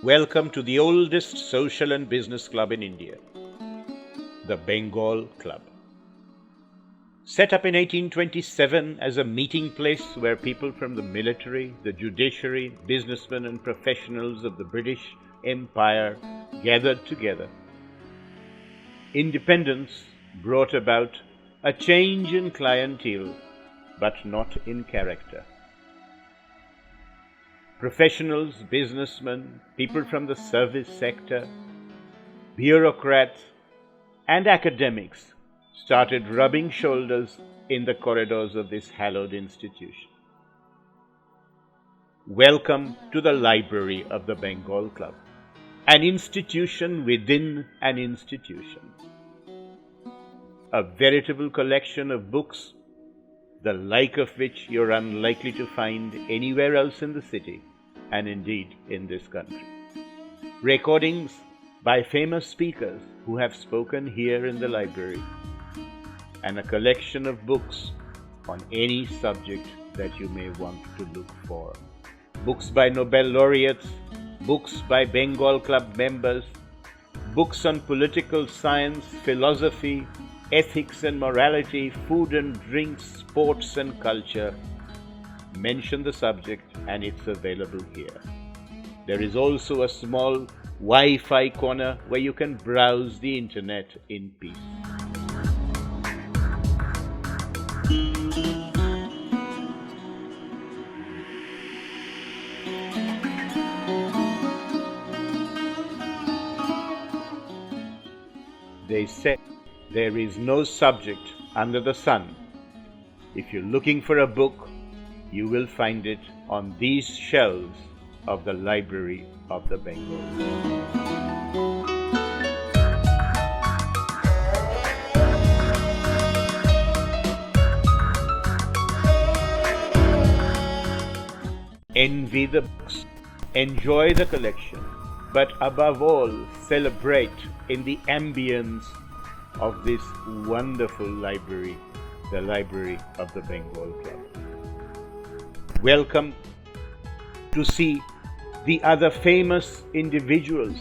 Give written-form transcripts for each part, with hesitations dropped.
Welcome to the oldest social and business club in India, the Bengal Club. Set up in 1827 as a meeting place where people from the military, the judiciary, businessmen and professionals of the British Empire gathered together. Independence brought about a change in clientele, but not in character. Professionals, businessmen, people from the service sector, bureaucrats, and academics started rubbing shoulders in the corridors of this hallowed institution. Welcome to the library of the Bengal Club, an institution within an institution. A veritable collection of books, the like of which you're unlikely to find anywhere else in the city, and indeed in this country. Recordings by famous speakers who have spoken here in the library, and a collection of books on any subject that you may want to look for. Books by Nobel laureates, books by Bengal Club members, books on political science, philosophy, ethics and morality, food and drinks, sports and culture. Mention the subject and it's available here. There is also a small Wi-Fi corner where you can browse the internet in peace. They say there is no subject under the sun. If you're looking for a book, you will find it on these shelves of the Library of the Bengal. Envy the books, enjoy the collection, but above all, celebrate in the ambience of this wonderful library, the Library of the Bengal Club. Welcome to see the other famous individuals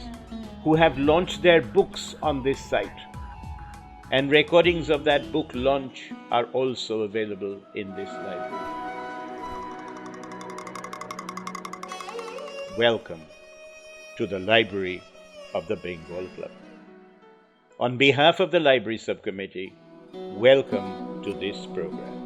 who have launched their books on this site. And recordings of that book launch are also available in this library. Welcome to the Library of the Bengal Club. On behalf of the Library Subcommittee, welcome to this program.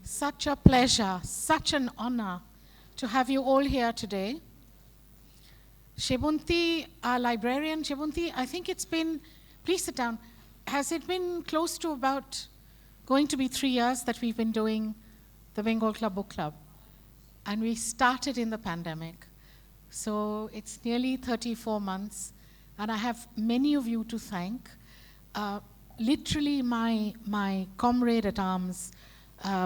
Such a pleasure, such an honor to have you all here today. Shebunti, our librarian, Shebunti, I think it's been, please sit down, has it been close to about going to be 3 years that we've been doing the Bengal Club Book Club? And we started in the pandemic. So it's nearly 34 months, and I have many of you to thank. Literally my comrade at arms,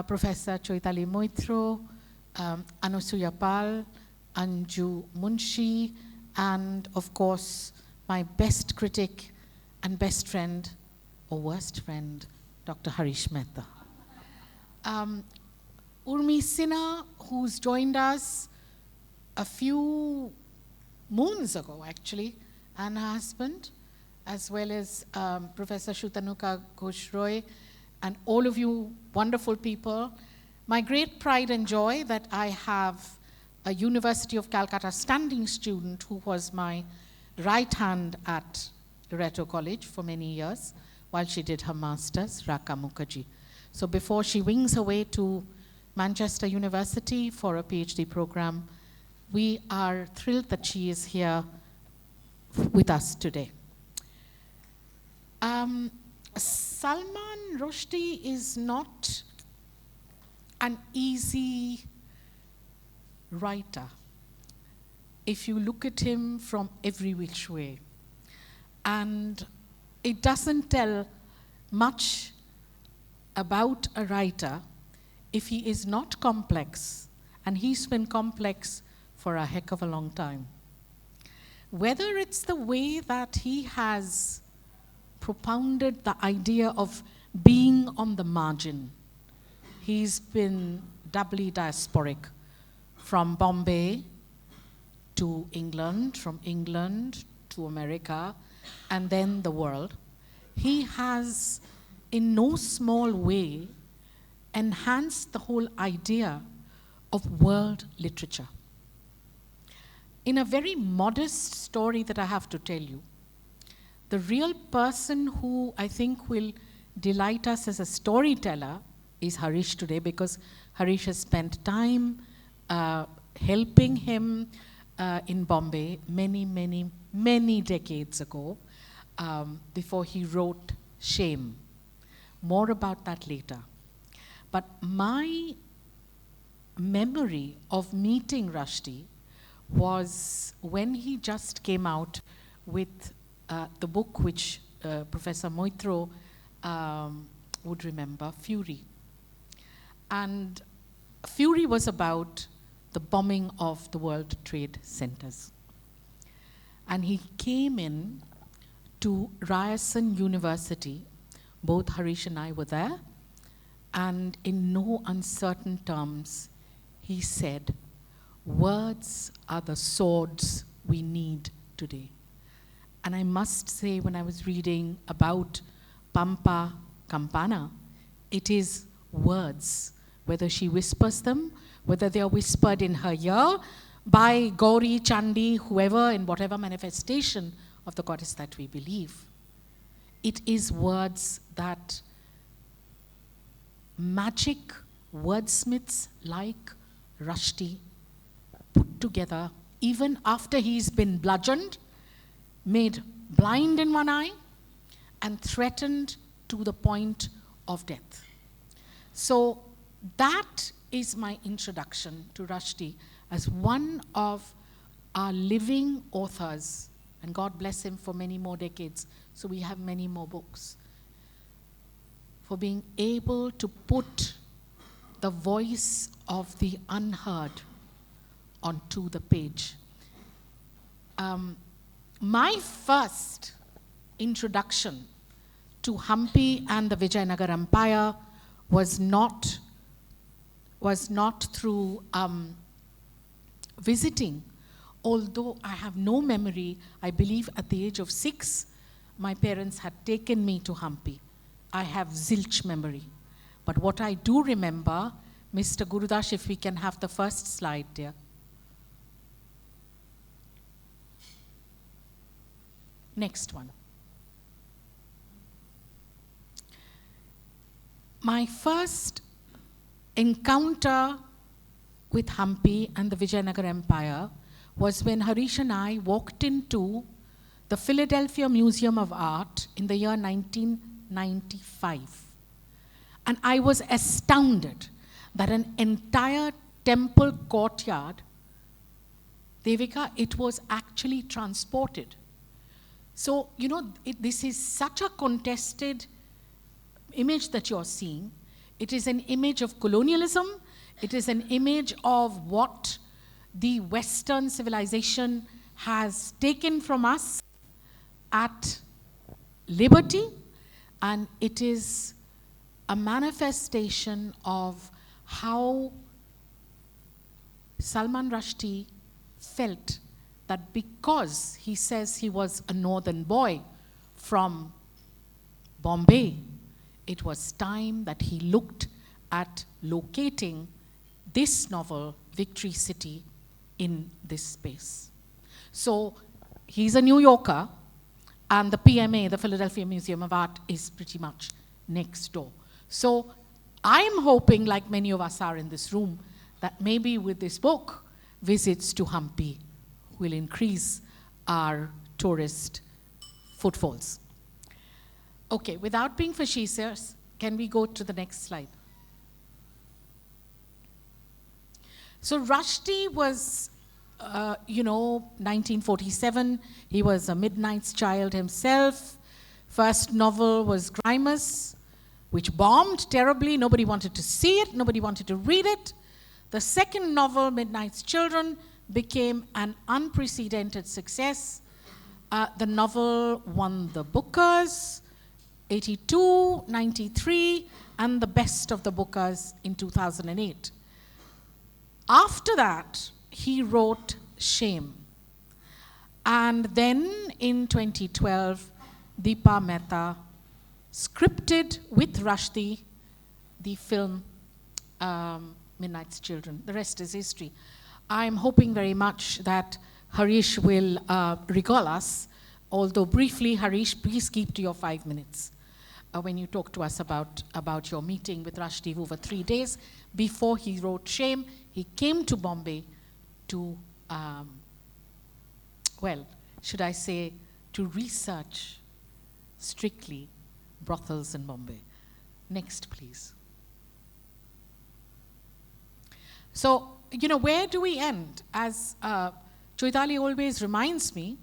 Professor Choitali Moitro, Anusuya Pal, Anju Munshi, and of course, my best critic and best friend, or worst friend, Dr. Harish Mehta. Urmi Sinha, who's joined us a few moons ago, actually, and her husband, as well as Professor Shutanuka Ghosh Roy, and all of you wonderful people. My great pride and joy that I have a University of Calcutta standing student who was my right hand at Loreto College for many years while she did her master's, Raka Mukherjee. So before she wings her way to Manchester University for a PhD program, we are thrilled that she is here with us today. Salman Rushdie is not an easy writer if you look at him from every which way. And it doesn't tell much about a writer if he is not complex and he's been complex for a heck of a long time. Whether it's the way that he has propounded the idea of being on the margin, he's been doubly diasporic, from Bombay to England, from England to America, and then the world. He has, in no small way, enhanced the whole idea of world literature. In a very modest story that I have to tell you, the real person who I think will delight us as a storyteller is Harish today, because Harish has spent time helping him in Bombay many decades ago, before he wrote Shame. More about that later. But my memory of meeting Rushdie was when he just came out with the book which Professor Moitro would remember, Fury. And Fury was about the bombing of the World Trade Centers. And he came in to Ryerson University. Both Harish and I were there. And in no uncertain terms, he said, words are the swords we need today. And I must say, when I was reading about Pampa Campana, it is words, whether she whispers them, whether they are whispered in her ear by Gauri, Chandi, whoever, in whatever manifestation of the goddess that we believe. It is words that magic wordsmiths like Rushdie put together, even after he's been bludgeoned, made blind in one eye, and threatened to the point of death. So that is my introduction to Rushdie as one of our living authors, and God bless him for many more decades, so we have many more books, for being able to put the voice of the unheard onto the page. My first introduction to Hampi and the Vijayanagar Empire was not through visiting, although I have no memory. I believe at the age of 6, my parents had taken me to Hampi. I have zilch memory. But what I do remember, Mr. Gurudas, if we can have the first slide, dear. Next one. My first encounter with Hampi and the Vijayanagar Empire was when Harish and I walked into the Philadelphia Museum of Art in the year 1995. And I was astounded that an entire temple courtyard, Devika, it was actually transported. So, you know, this is such a contested image that you're seeing. It is an image of colonialism. It is an image of what the Western civilization has taken from us at liberty, and it is a manifestation of how Salman Rushdie felt that because he says he was a northern boy from Bombay, it was time that he looked at locating this novel, Victory City, in this space. So he's a New Yorker, and the PMA, the Philadelphia Museum of Art, is pretty much next door. So I'm hoping, like many of us are in this room, that maybe with this book, visits to Hampi will increase our tourist footfalls. Okay, without being facetious, can we go to the next slide? So Rushdie was, 1947. He was a Midnight's Child himself. First novel was Grimus, which bombed terribly. Nobody wanted to see it. Nobody wanted to read it. The second novel, Midnight's Children, became an unprecedented success. The novel won the Bookers, 82, 93, and the Best of the Bookers in 2008. After that, he wrote Shame. And then in 2012, Deepa Mehta scripted with Rushdie the film Midnight's Children. The rest is history. I'm hoping very much that Harish will regale us, although briefly, Harish, please keep to your 5 minutes when you talk to us about your meeting with Rushdie over 3 days. Before he wrote Shame, he came to Bombay to, well, should I say, to research strictly brothels in Bombay. Next, please. So, you know, where do we end? As Choitali always reminds me,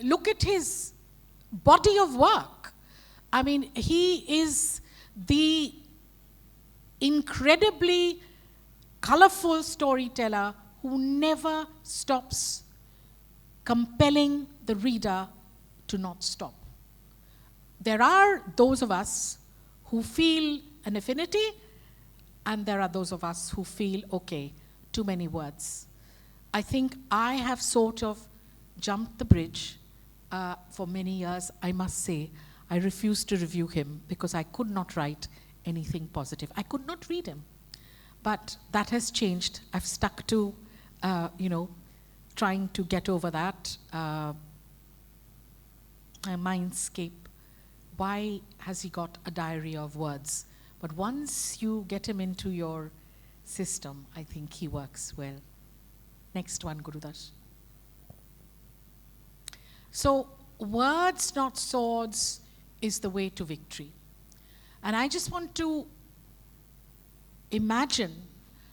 look at his body of work. I mean, he is the incredibly colorful storyteller who never stops compelling the reader to not stop. There are those of us who feel an affinity, and there are those of us who feel, okay, too many words. I think I have sort of jumped the bridge for many years. I must say, I refused to review him because I could not write anything positive. I could not read him. But that has changed. I've stuck to, trying to get over that. Mindscape. Why has he got a diary of words? But once you get him into your system, I think he works well. Next one, Gurudas. So, words, not swords, is the way to victory. And I just want to imagine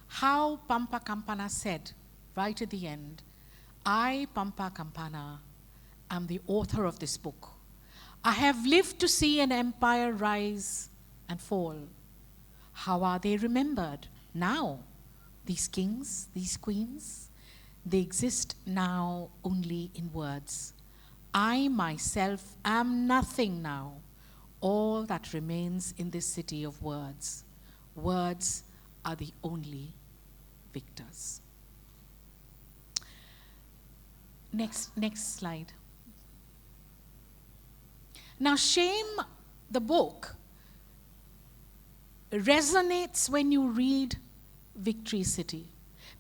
how Pampa Kampana said, right at the end, I, Pampa Kampana, am the author of this book. I have lived to see an empire rise and fall. How are they remembered now? These kings, these queens, they exist now only in words. I myself am nothing now. All that remains in this city of words. Words are the only victors. Next slide. Now, Shame, the book, resonates when you read Victory City,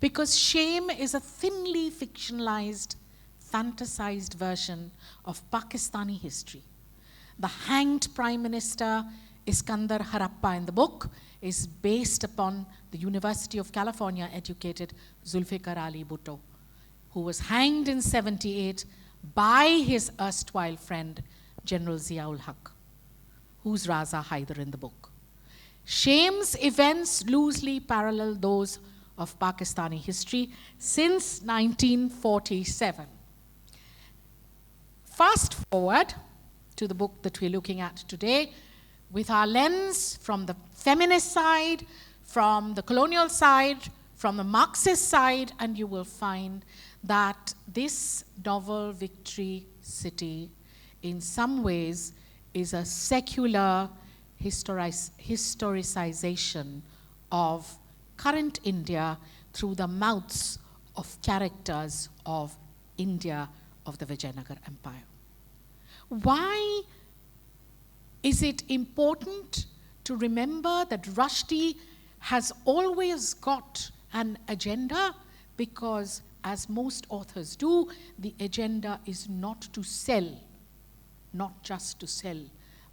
because Shame is a thinly fictionalized, fantasized version of Pakistani history. The hanged Prime Minister Iskandar Harappa in the book is based upon the University of California educated Zulfikar Ali Bhutto, who was hanged in 78 by his erstwhile friend General Ziaul Haq, who's Raza Haider in the book. Shame's events loosely parallel those of Pakistani history since 1947. Fast forward to the book that we're looking at today, with our lens from the feminist side, from the colonial side, from the Marxist side, and you will find that this novel, Victory City, in some ways is a secular historicization of current India through the mouths of characters of India of the Vijayanagar Empire. Why is it important to remember that Rushdie has always got an agenda? Because, as most authors do, the agenda is not to sell, not just to sell,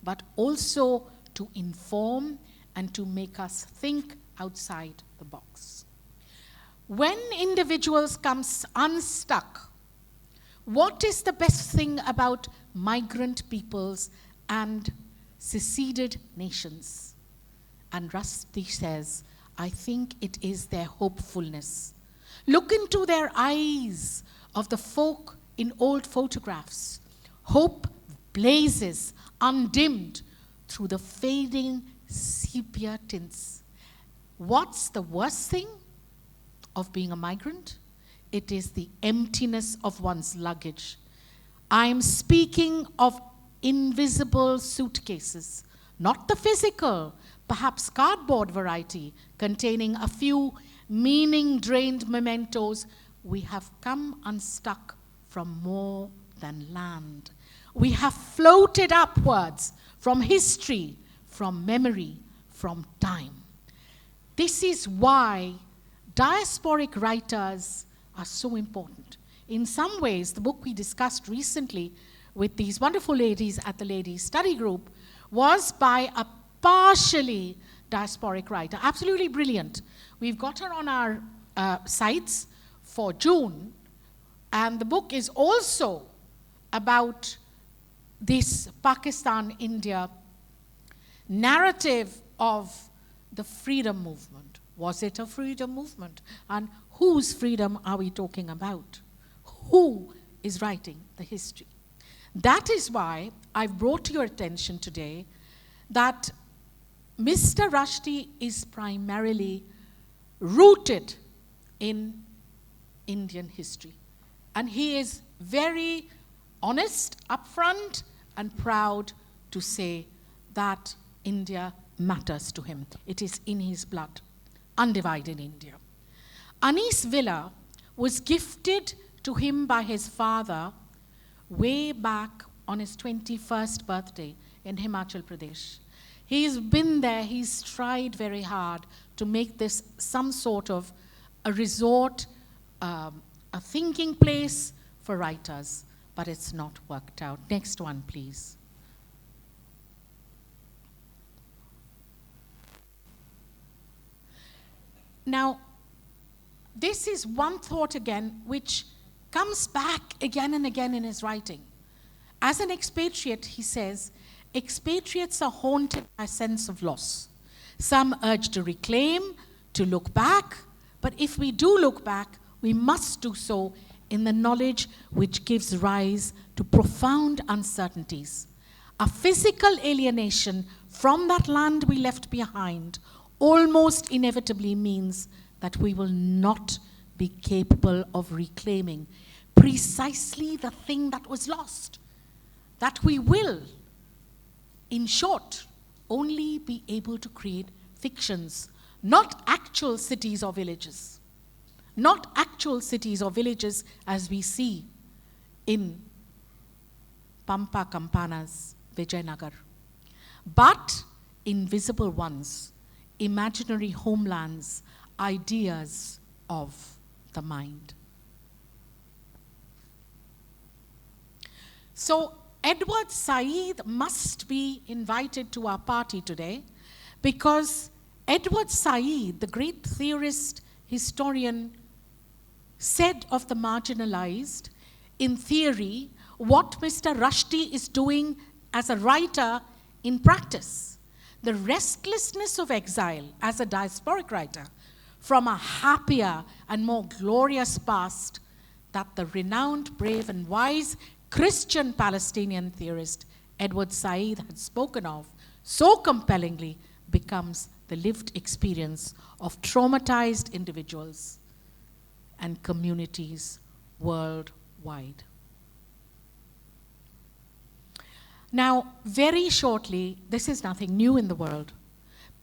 but also to inform and to make us think outside the box. When individuals come unstuck, what is the best thing about migrant peoples and seceded nations? And Rushdie says, I think it is their hopefulness. Look into their eyes of the folk in old photographs. Hope blazes undimmed through the fading sepia tints. What's the worst thing? of being a migrant. It is the emptiness of one's luggage. I'm speaking of invisible suitcases, not the physical, perhaps cardboard variety, containing a few meaning-drained mementos. We have come unstuck from more than land. We have floated upwards from history, from memory, from time. This is why diasporic writers are so important. In some ways, the book we discussed recently with these wonderful ladies at the Ladies Study Group was by a partially diasporic writer, absolutely brilliant. We've got her on our sites for June, and the book is also about this Pakistan-India narrative of the freedom movement. Was it a freedom movement? And whose freedom are we talking about? Who is writing the history? That is why I've brought to your attention today that Mr. Rushdie is primarily rooted in Indian history. And he is very honest, upfront, and proud to say that India matters to him. It is in his blood, undivided India. Anis Villa was gifted to him by his father way back on his 21st birthday in Himachal Pradesh. He's been there, he's tried very hard to make this some sort of a resort, a thinking place for writers, but it's not worked out. Next one, please. Now, this is one thought again which comes back again and again in his writing. As an expatriate, he says, expatriates are haunted by a sense of loss. Some urge to reclaim, to look back, but if we do look back, we must do so in the knowledge which gives rise to profound uncertainties. A physical alienation from that land we left behind almost inevitably means that we will not be capable of reclaiming precisely the thing that was lost. That we will, in short, only be able to create fictions, not actual cities or villages. Not actual cities or villages as we see in Pampa Campanas, Vijayanagar, but invisible ones, imaginary homelands, ideas of the mind. So Edward Said must be invited to our party today because Edward Said, the great theorist, historian, said of the marginalized, in theory, what Mr. Rushdie is doing as a writer in practice. The restlessness of exile as a diasporic writer from a happier and more glorious past that the renowned, brave, and wise Christian Palestinian theorist Edward Said had spoken of so compellingly becomes the lived experience of traumatized individuals and communities worldwide. Now, very shortly, this is nothing new in the world.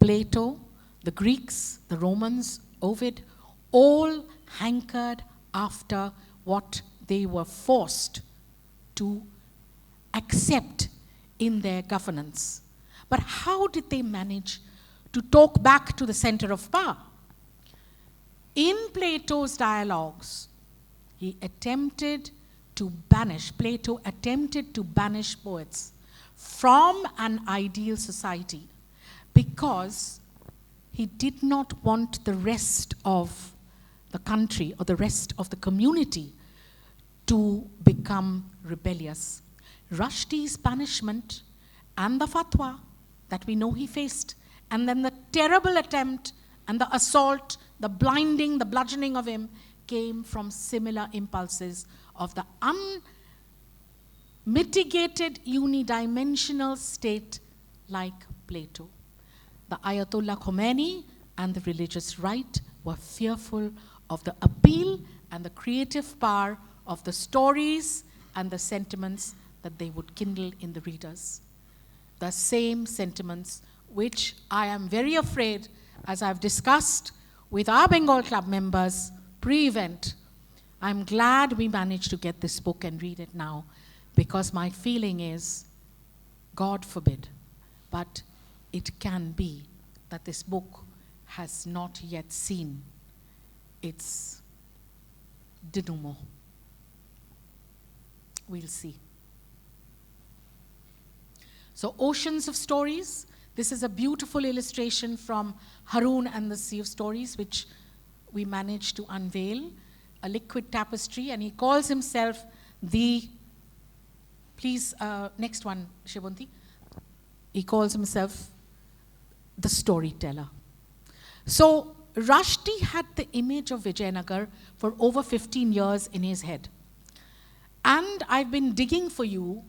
Plato, the Greeks, the Romans, Ovid, all hankered after what they were forced to accept in their governance. But how did they manage to talk back to the center of power? In Plato's dialogues, Plato attempted to banish poets from an ideal society because he did not want the rest of the country or the rest of the community to become rebellious. Rushdie's banishment and the fatwa that we know he faced, and then the terrible attempt and the assault, the blinding, the bludgeoning of him came from similar impulses of the unmitigated unidimensional state like Plato. The Ayatollah Khomeini and the religious right were fearful of the appeal and the creative power of the stories and the sentiments that they would kindle in the readers. The same sentiments which I am very afraid, as I've discussed with our Bengal Club members pre-event, I'm glad we managed to get this book and read it now, because my feeling is, God forbid, but it can be that this book has not yet seen its denouement. We'll see. So, Oceans of Stories. This is a beautiful illustration from Haroon and the Sea of Stories, which we managed to unveil, a liquid tapestry, and he calls himself the, please, next one, Shivunti. He calls himself the storyteller. So, Rushdie had the image of Vijayanagar for over 15 years in his head. And I've been digging for you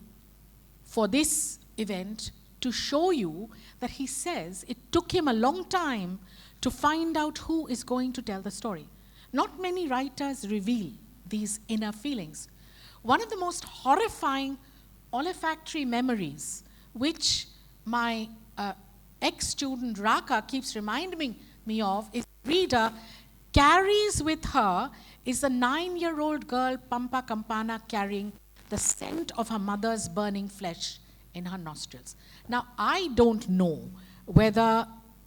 for this event to show you that he says it took him a long time to find out who is going to tell the story. Not many writers reveal these inner feelings. One of the most horrifying olfactory memories, which my ex-student Raka keeps reminding me of, is reader carries with her is a 9-year-old girl, Pampa Campana, carrying the scent of her mother's burning flesh in her nostrils. Now, I don't know whether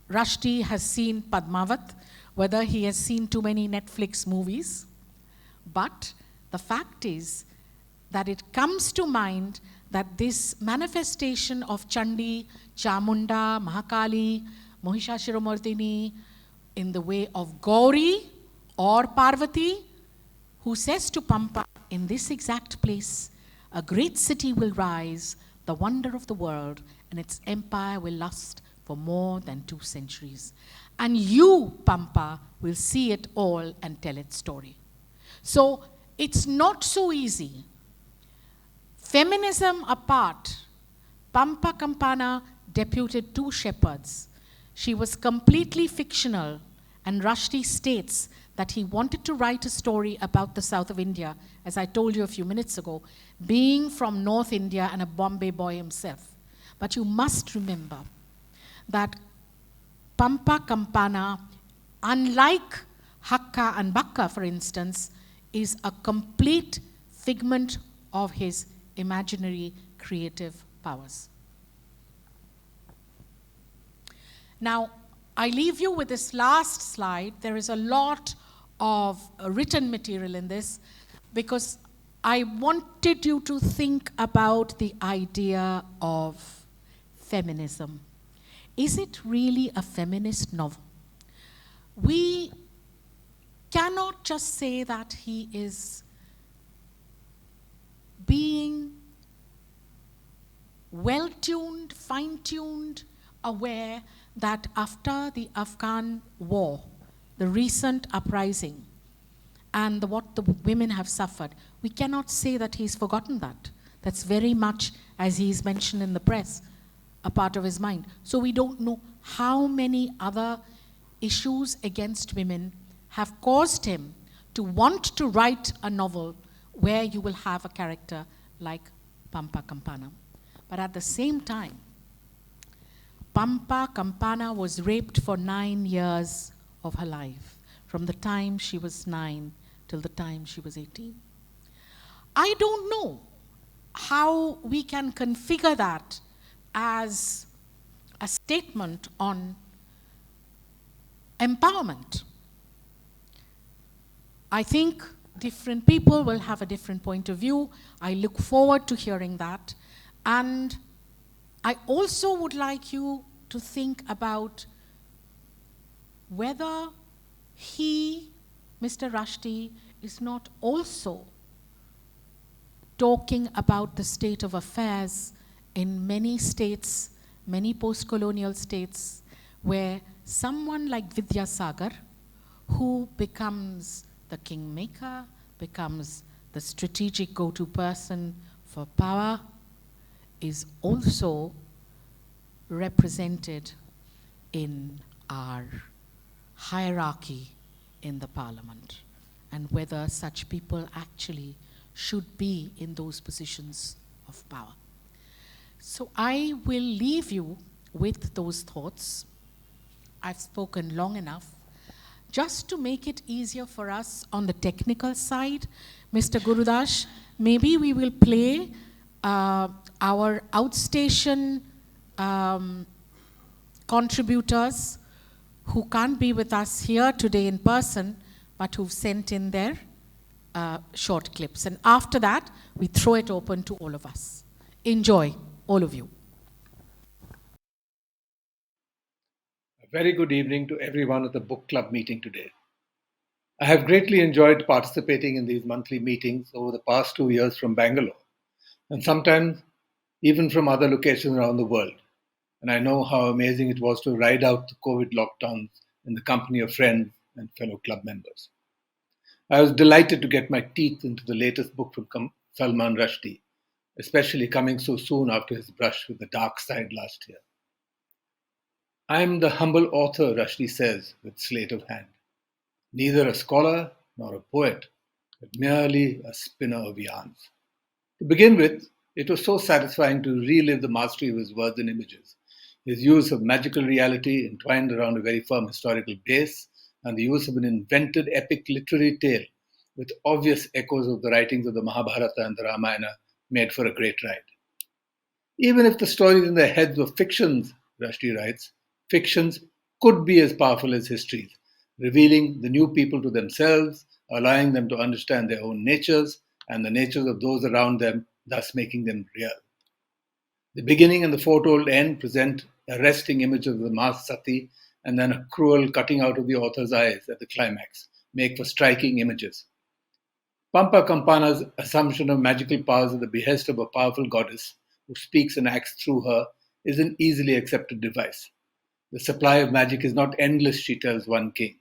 Rushdie has seen Padmavat, whether he has seen too many Netflix movies, but the fact is that it comes to mind that this manifestation of Chandi, Chamunda, Mahakali, Mahishashiramardini, in the way of Gauri or Parvati, who says to Pampa, in this exact place, a great city will rise, the wonder of the world, and its empire will last for more than 2 centuries. And you, Pampa, will see it all and tell its story. So it's not so easy. Feminism apart, Pampa Campana deputed 2 shepherds. She was completely fictional, and Rushdie states that he wanted to write a story about the south of India, as I told you a few minutes ago, being from North India and a Bombay boy himself. But you must remember that Pampa Campana, unlike Hakka and Bakka, for instance, is a complete figment of his imaginary creative powers. Now, I leave you with this last slide. There is a lot of written material in this because I wanted you to think about the idea of feminism. Is it really a feminist novel? We cannot just say that he is being well-tuned, fine-tuned, aware that after the Afghan war, the recent uprising, and what the women have suffered, we cannot say that he's forgotten that. That's very much, as he's mentioned in the press, a part of his mind. So we don't know how many other issues against women have caused him to want to write a novel where you will have a character like Pampa Campana. But at the same time, Pampa Campana was raped for 9 years of her life, from the time she was 9 till the time she was 18. I don't know how we can configure that as a statement on empowerment. I think different people will have a different point of view. I look forward to hearing that. And I also would like you to think about whether he, Mr. Rushdie, is not also talking about the state of affairs in many states, many post-colonial states, where someone like Vidyasagar, who becomes the kingmaker, becomes the strategic go-to person for power, is also represented in our hierarchy in the parliament and whether such people actually should be in those positions of power. So I will leave you with those thoughts. I've spoken long enough. Just to make it easier for us on the technical side, Mr. Gurudas, maybe we will play our outstation contributors who can't be with us here today in person, but who've sent in their short clips. And after that, we throw it open to all of us. Enjoy, all of you. A very good evening to everyone at the book club meeting today. I have greatly enjoyed participating in these monthly meetings over the past 2 years from Bangalore, and sometimes even from other locations around the world. And I know how amazing it was to ride out the COVID lockdowns in the company of friends and fellow club members. I was delighted to get my teeth into the latest book from Salman Rushdie, especially coming so soon after his brush with the dark side last year. I am the humble author, Rushdie says with sleight of hand. Neither a scholar nor a poet, but merely a spinner of yarns. To begin with, it was so satisfying to relive the mastery of his words and images, his use of magical reality entwined around a very firm historical base, and the use of an invented epic literary tale with obvious echoes of the writings of the Mahabharata and the Ramayana made for a great ride. Even if the stories in their heads were fictions, Rushdie writes, fictions could be as powerful as histories, revealing the new people to themselves, allowing them to understand their own natures and the natures of those around them, thus making them real. The beginning and the foretold end present arresting images of the masked Sati, and then a cruel cutting out of the author's eyes at the climax make for striking images. Pampa Campana's assumption of magical powers at the behest of a powerful goddess who speaks and acts through her is an easily accepted device. The supply of magic is not endless, she tells one king,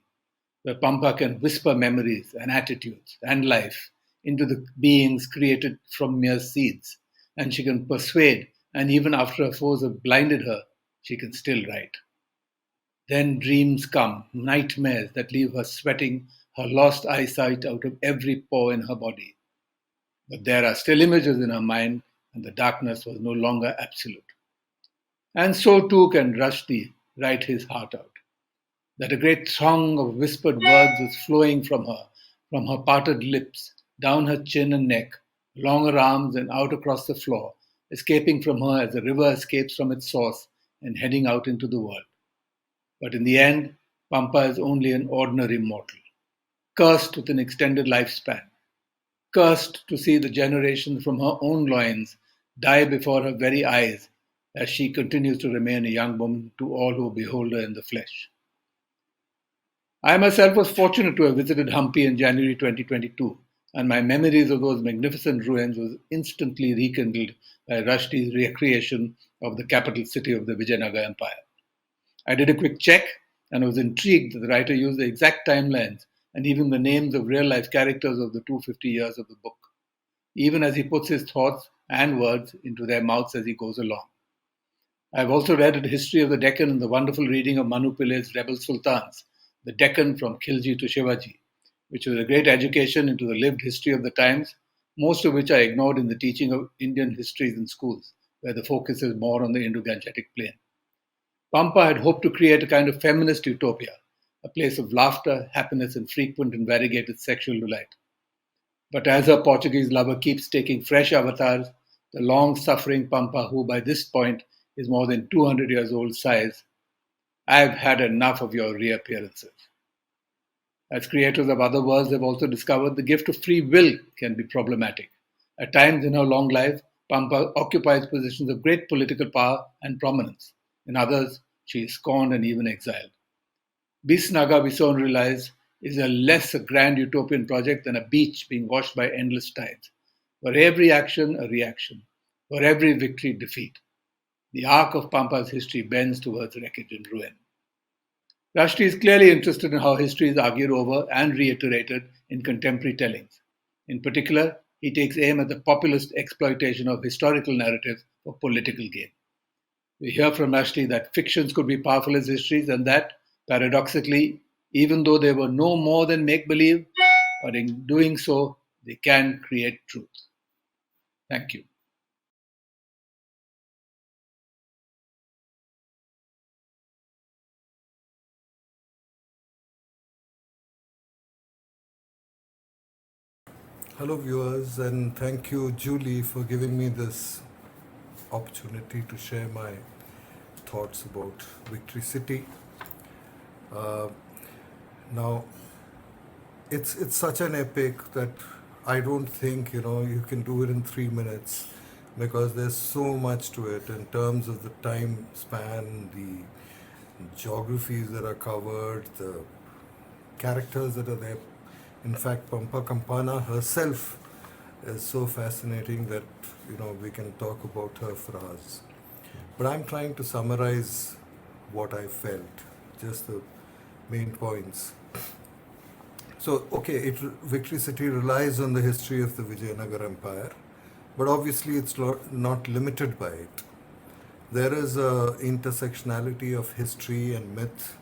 where Pampa can whisper memories and attitudes and life into the beings created from mere seeds, and she can persuade, and even after her foes have blinded her, she can still write. Then dreams come, nightmares that leave her sweating her lost eyesight out of every pore in her body. But there are still images in her mind, and the darkness was no longer absolute. And so too can Rushdie write his heart out. That a great throng of whispered words was flowing from her parted lips, down her chin and neck, along her arms and out across the floor, escaping from her as a river escapes from its source and heading out into the world. But in the end, Pampa is only an ordinary mortal, cursed with an extended lifespan, cursed to see the generations from her own loins die before her very eyes as she continues to remain a young woman to all who behold her in the flesh. I myself was fortunate to have visited Hampi in January 2022, and my memories of those magnificent ruins was instantly rekindled by Rushdie's recreation of the capital city of the Vijayanagar Empire. I did a quick check and was intrigued that the writer used the exact timelines and even the names of real-life characters of the 250 years of the book, even as he puts his thoughts and words into their mouths as he goes along. I have also read a history of the Deccan in the wonderful reading of Manu Pillai's Rebel Sultans, the Deccan from Khilji to Shivaji, which was a great education into the lived history of the times, most of which are ignored in the teaching of Indian histories in schools, where the focus is more on the Indo-Gangetic plain. Pampa had hoped to create a kind of feminist utopia, a place of laughter, happiness, and frequent and variegated sexual delight. But as her Portuguese lover keeps taking fresh avatars, the long-suffering Pampa, who by this point is more than 200 years old, sighs, "I've had enough of your reappearances." As creators of other worlds have also discovered, the gift of free will can be problematic. At times in her long life, Pampa occupies positions of great political power and prominence. In others, she is scorned and even exiled. Bisnaga, we soon realize, is less a grand utopian project than a beach being washed by endless tides. For every action, a reaction. For every victory, defeat. The arc of Pampa's history bends towards wreckage and ruin. Rushdie is clearly interested in how history is argued over and reiterated in contemporary tellings. In particular, he takes aim at the populist exploitation of historical narratives for political gain. We hear from Rushdie that fictions could be powerful as histories and that, paradoxically, even though they were no more than make believe, but in doing so, they can create truth. Thank you. Hello, viewers, and thank you, Julie, for giving me this opportunity to share my thoughts about Victory City. Now, it's such an epic that I don't think you can do it in 3 minutes, because there's so much to it in terms of the time span, the geographies that are covered, the characters that are there. In fact, Pampa Campana herself is so fascinating that we can talk about her for hours. But I'm trying to summarize what I felt, just the main points. So, okay, Victory City relies on the history of the Vijayanagar Empire, but obviously it's not limited by it. There is a intersectionality of history and myth,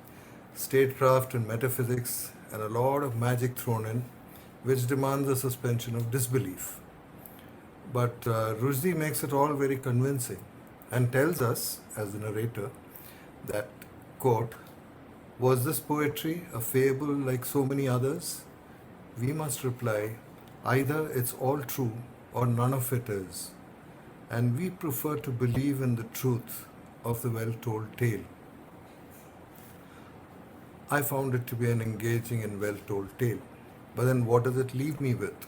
statecraft and metaphysics, and a lot of magic thrown in, which demands a suspension of disbelief. But Rushdie makes it all very convincing and tells us, as the narrator, that, quote, "Was this poetry a fable like so many others?" We must reply, either it's all true or none of it is, and we prefer to believe in the truth of the well-told tale. I found it to be an engaging and well-told tale. But then what does it leave me with?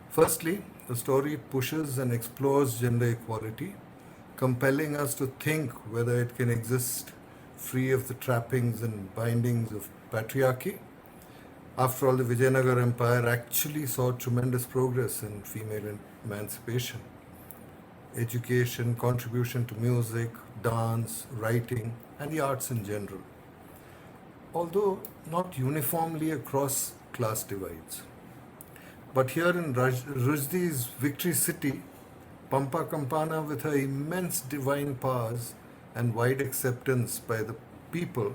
Firstly, the story pushes and explores gender equality, compelling us to think whether it can exist free of the trappings and bindings of patriarchy. After all, the Vijayanagar Empire actually saw tremendous progress in female emancipation, education, contribution to music, dance, writing, and the arts in general, although not uniformly across class divides. But here in Rushdie's Victory City, Pampa Campana, with her immense divine powers and wide acceptance by the people,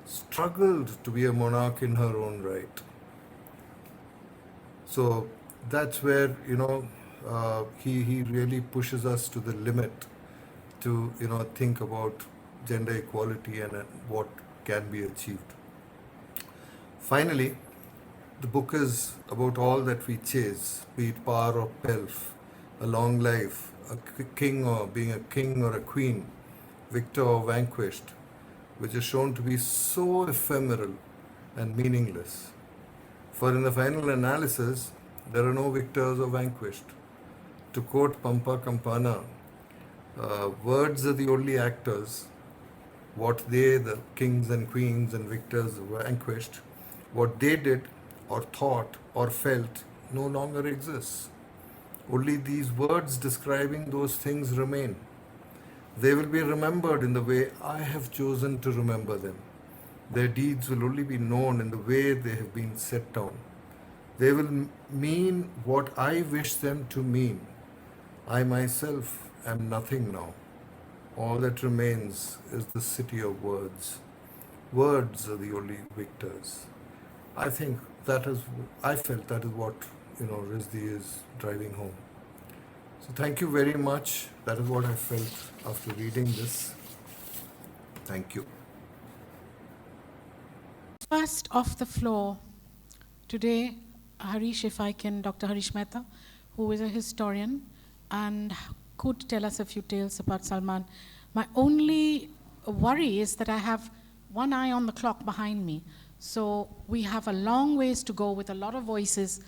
struggled to be a monarch in her own right. So that's where he really pushes us to the limit to think about gender equality and what can be achieved. Finally, the book is about all that we chase, be it power or pelf, a long life, a king or being a king or a queen, victor or vanquished, which is shown to be so ephemeral and meaningless. For in the final analysis, there are no victors or vanquished. To quote Pampa Campana, words are the only actors. What they, the kings and queens and victors vanquished, what they did or thought or felt no longer exists. Only these words describing those things remain. They will be remembered in the way I have chosen to remember them. Their deeds will only be known in the way they have been set down. They will mean what I wish them to mean. I myself am nothing now. All that remains is the city of words. Words are the only victors. I think I felt that is what Rushdie is driving home. So thank you very much. That is what I felt after reading this. Thank you. First off the floor today, Harish, if I can, Dr. Harish Mehta, who is a historian and could tell us a few tales about Salman. My only worry is that I have one eye on the clock behind me. So we have a long ways to go with a lot of voices.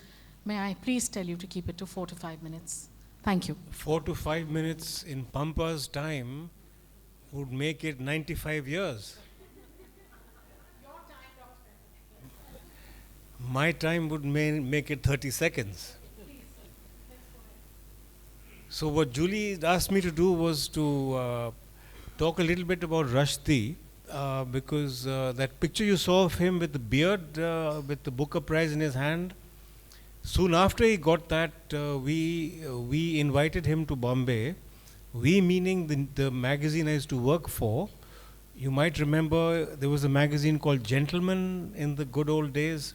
May I please tell you to keep it to 4 to 5 minutes? Thank you. 4 to 5 minutes in Pampa's time would make it 95 years. Your time, Dr. My time would make it 30 seconds. So what Julie asked me to do was to talk a little bit about Rushdie, because that picture you saw of him with the beard, with the Booker Prize in his hand, soon after he got that, we invited him to Bombay. We meaning the magazine I used to work for. You might remember there was a magazine called Gentleman in the good old days,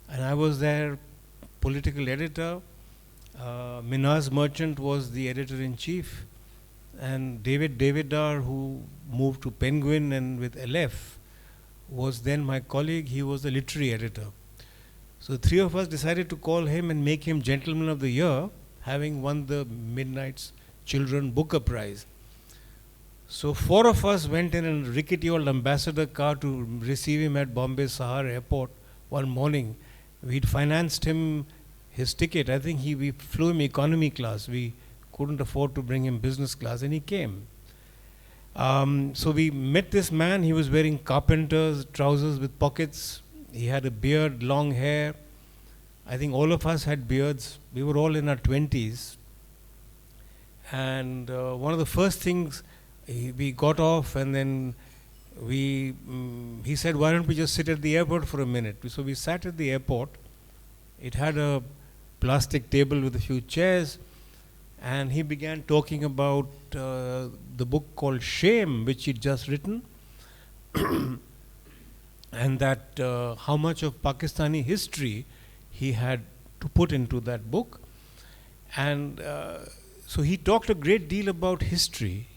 and I was their political editor. Minaz Merchant was the editor-in-chief, and David Davidar, who moved to Penguin and with Aleph, was then my colleague. He was the literary editor. So the three of us decided to call him and make him Gentleman of the Year, having won the Midnight's Children Booker Prize. So 4 of us went in a rickety old ambassador car to receive him at Bombay Sahar Airport one morning. We'd financed him his ticket. I think we flew him economy class. We couldn't afford to bring him business class, and he came. So we met this man. He was wearing carpenter's trousers with pockets. He had a beard, long hair. I think all of us had beards. We were all in our 20s. And one of the first things, we got off, and then he said, why don't we just sit at the airport for a minute? So we sat at the airport. It had a plastic table with a few chairs, and he began talking about the book called Shame, which he'd just written, and that how much of Pakistani history he had to put into that book. And so he talked a great deal about history.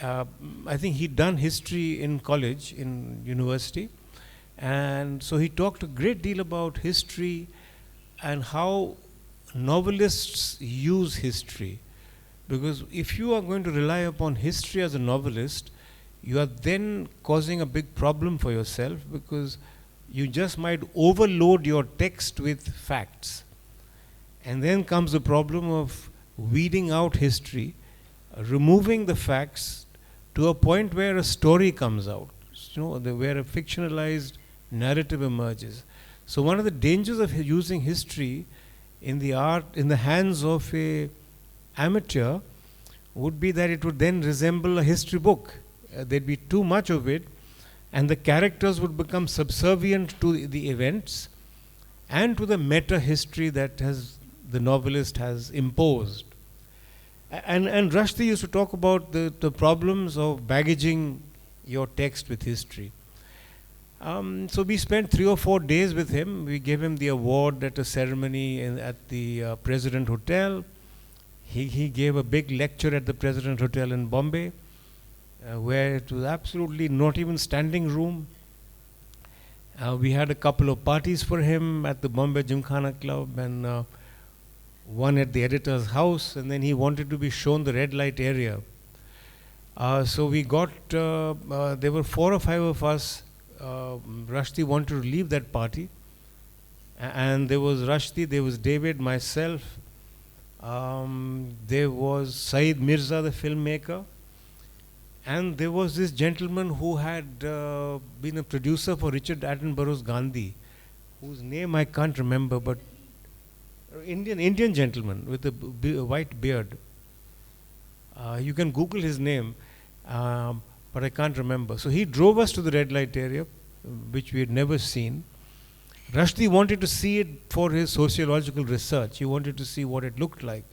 I think he'd done history in college, in university, and so he talked a great deal about history and how novelists use history. Because if you are going to rely upon history as a novelist, you are then causing a big problem for yourself, because you just might overload your text with facts. And then comes the problem of weeding out history, removing the facts to a point where a story comes out, where a fictionalized narrative emerges. So one of the dangers of using history in the hands of a amateur would be that it would then resemble a history book. There'd be too much of it, and the characters would become subservient to the events and to the meta history that the novelist has imposed. And Rushdie used to talk about the problems of baggaging your text with history. So we spent 3 or 4 days with him. We gave him the award at a ceremony at the President Hotel. He gave a big lecture at the President Hotel in Bombay, where it was absolutely not even standing room. We had a couple of parties for him at the Bombay Gymkhana Club, and one at the editor's house, and then he wanted to be shown the red light area. So we got, there were 4 or 5 of us. Rushdie wanted to leave that party, and there was Rushdie, there was David, myself, there was Saeed Mirza, the filmmaker, and there was this gentleman who had been a producer for Richard Attenborough's Gandhi, whose name I can't remember, but Indian gentleman with a white beard. You can Google his name, but I can't remember. So he drove us to the red light area, which we had never seen. Rushdie wanted to see it for his sociological research. He wanted to see what it looked like.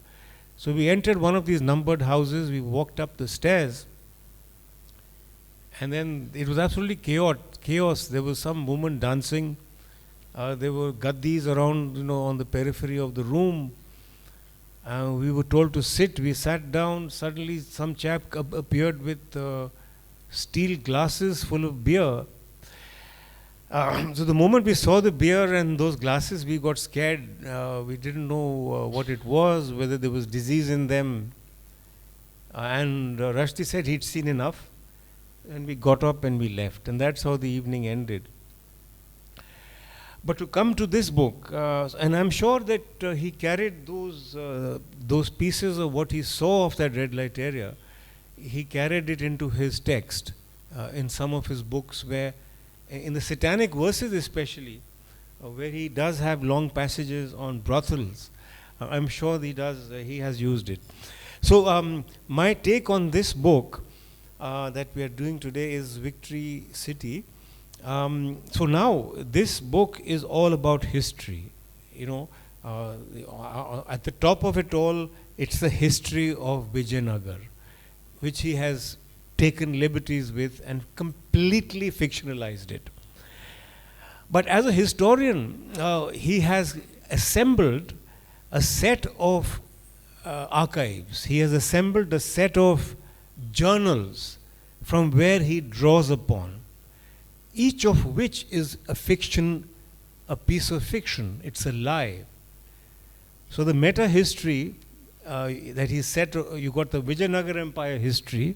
So we entered one of these numbered houses. We walked up the stairs, and then it was absolutely chaos. There was some woman dancing. There were gaddis around, on the periphery of the room. We were told to sit. We sat down. Suddenly, some chap appeared with steel glasses full of beer. So the moment we saw the beer and those glasses, we got scared. We didn't know what it was, whether there was disease in them. And Rushdie said he'd seen enough. And we got up and we left. And that's how the evening ended. But to come to this book, and I'm sure that he carried those pieces of what he saw of that red light area, he carried it into his text in some of his books, where in the Satanic Verses especially, where he does have long passages on brothels. I'm sure he has used it. So my take on this book that we are doing today is Victory City. So now this book is all about history. At the top of it all, it's the history of Vijayanagar, which he has taken liberties with and completely fictionalized it. But as a historian, he has assembled a set of archives. He has assembled a set of journals from where he draws upon, each of which is a fiction, a piece of fiction. It's a lie. So the meta history that he set, you got the Vijayanagar Empire history,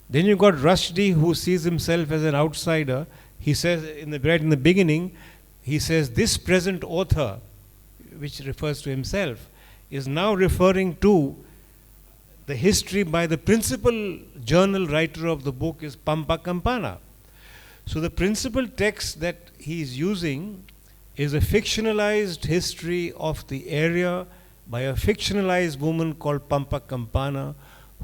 then you got Rushdie, who sees himself as an outsider. He says right in the beginning, he says this present author, which refers to himself, is now referring to the history by the principal journal writer of the book is Pampa Campana. So the principal text that he is using is a fictionalized history of the area by a fictionalized woman called Pampa Campana,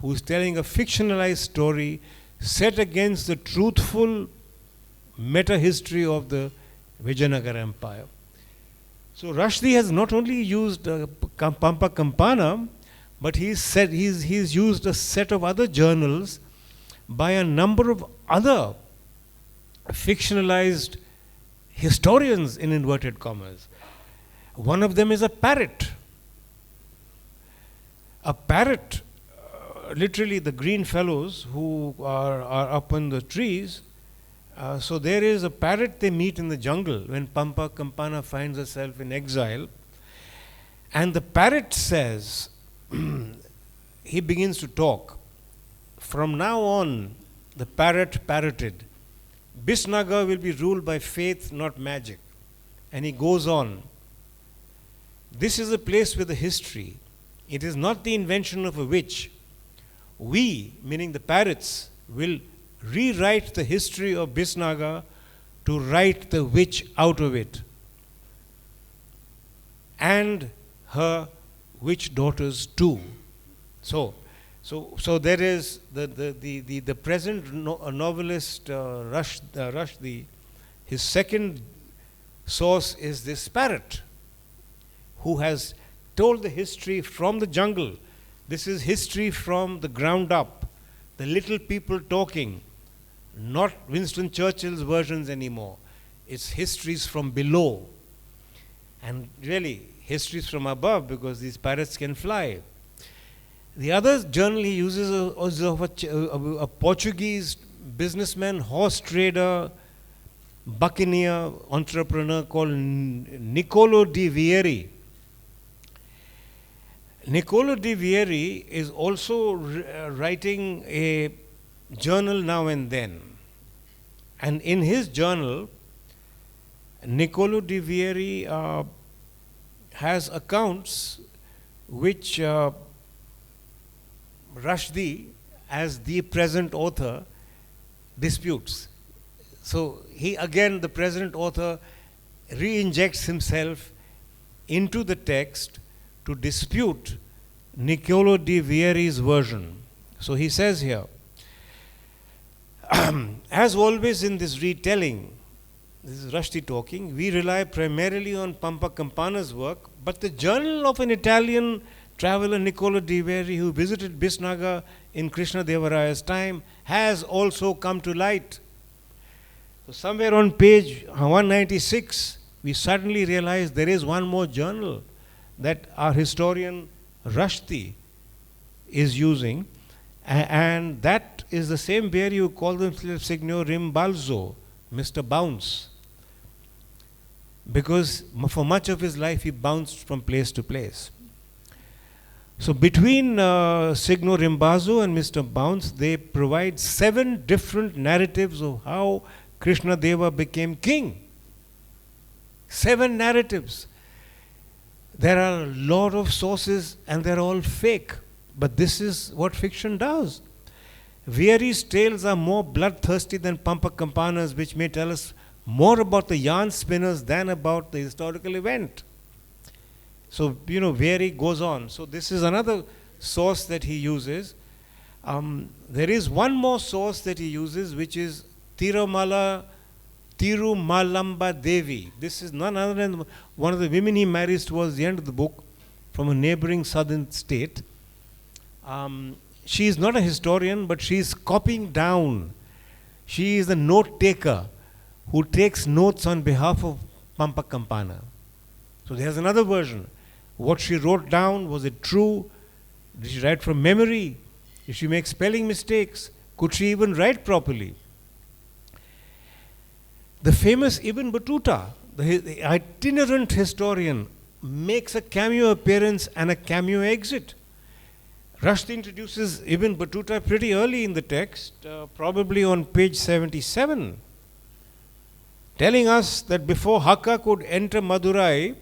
who is telling a fictionalized story set against the truthful meta-history of the Vijayanagar Empire. So Rushdie has not only used Pampa Campana, but he's used a set of other journals by a number of other fictionalized historians, in inverted commas. One of them is a parrot. A parrot, literally the green fellows who are up in the trees. So there is a parrot they meet in the jungle when Pampa Campana finds herself in exile. And the parrot says, he begins to talk. From now on, the parrot parroted, Bisnagar will be ruled by faith, not magic. And he goes on. This is a place with a history. It is not the invention of a witch. We, meaning the parrots, will rewrite the history of Bisnagar to write the witch out of it. And her witch daughters too. So there is the present novelist Rushdie. His second source is this parrot, who has told the history from the jungle. This is history from the ground up, the little people talking, not Winston Churchill's versions anymore. It's histories from below, and really histories from above, because these parrots can fly. The other journal he uses is of a Portuguese businessman, horse trader, buccaneer, entrepreneur called Niccolo di Vieri. Niccolo di Vieri is also writing a journal now and then. And in his journal, Niccolo di Vieri has accounts which Rushdie, as the present author, disputes. So he, again, the present author, re-injects himself into the text to dispute Niccolo di Vieri's version. So he says here, as always in this retelling, this is Rushdie talking, we rely primarily on Pampa Campana's work, but the journal of an Italian traveler, Niccolo di Vieri, who visited Bisnagar in Krishna Devaraya's time, has also come to light. So somewhere on page 196, we suddenly realize there is one more journal that our historian Rushdie is using, and that is the same Vieri who called himself Signor Rimbalzo, Mr. Bounce, because for much of his life he bounced from place to place. So between Signor Rimbalzo and Mr. Bounce, they provide 7 different narratives of how Krishna Deva became king. 7 narratives. There are a lot of sources and they're all fake. But this is what fiction does. Vieri's tales are more bloodthirsty than Pampa Campana's, which may tell us more about the yarn spinners than about the historical event. So, Vieri goes on. So this is another source that he uses. There is one more source that he uses, which is Tirumalamba Devi. This is none other than one of the women he marries towards the end of the book from a neighboring southern state. she is not a historian, but she is copying down. She is the note taker who takes notes on behalf of Pampa Campana. So there's another version. What she wrote down, was it true? Did she write from memory? Did she make spelling mistakes? Could she even write properly? The famous Ibn Battuta, the itinerant historian, makes a cameo appearance and a cameo exit. Rushdie introduces Ibn Battuta pretty early in the text, probably on page 77, telling us that before Hakka could enter Madurai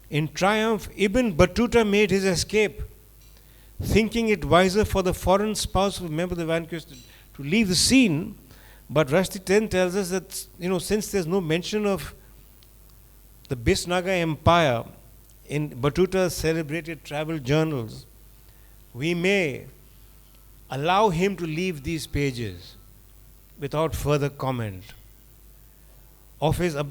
in triumph, Ibn Battuta made his escape, thinking it wiser for the foreign spouse of a member of the vanquished to leave the scene. But Rushdie then tells us that, since there's no mention of the Bisnaga Empire in Battuta's celebrated travel journals, we may allow him to leave these pages without further comment. Obviously,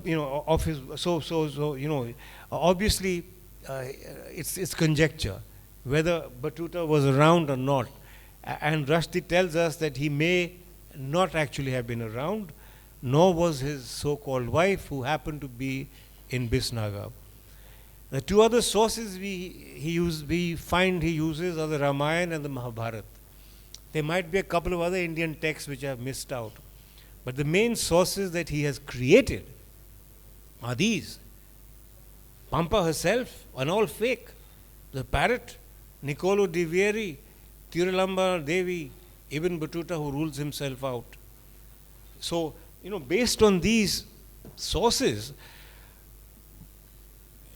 it's conjecture whether Battuta was around or not. And Rushdie tells us that he may not actually have been around, nor was his so-called wife, who happened to be in Bisnaga. The two other sources we find he uses are the Ramayana and the Mahabharata. There might be a couple of other Indian texts which I have missed out. But the main sources that he has created are these. Pampa herself, and all fake. The parrot, Niccolo di Vieri, Tirulamba Devi, Ibn Battuta, who rules himself out. So, based on these sources,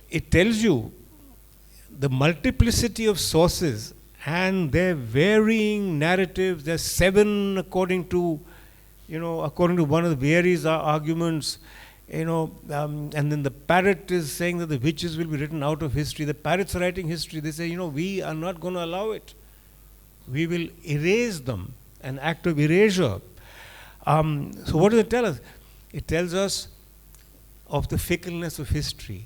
it tells you the multiplicity of sources and their varying narratives. There's 7 according to one of the Vieri's arguments, and then the parrot is saying that the witches will be written out of history. The parrot's writing history. They say, we are not going to allow it. We will erase them, an act of erasure. So what does it tell us? It tells us of the fickleness of history,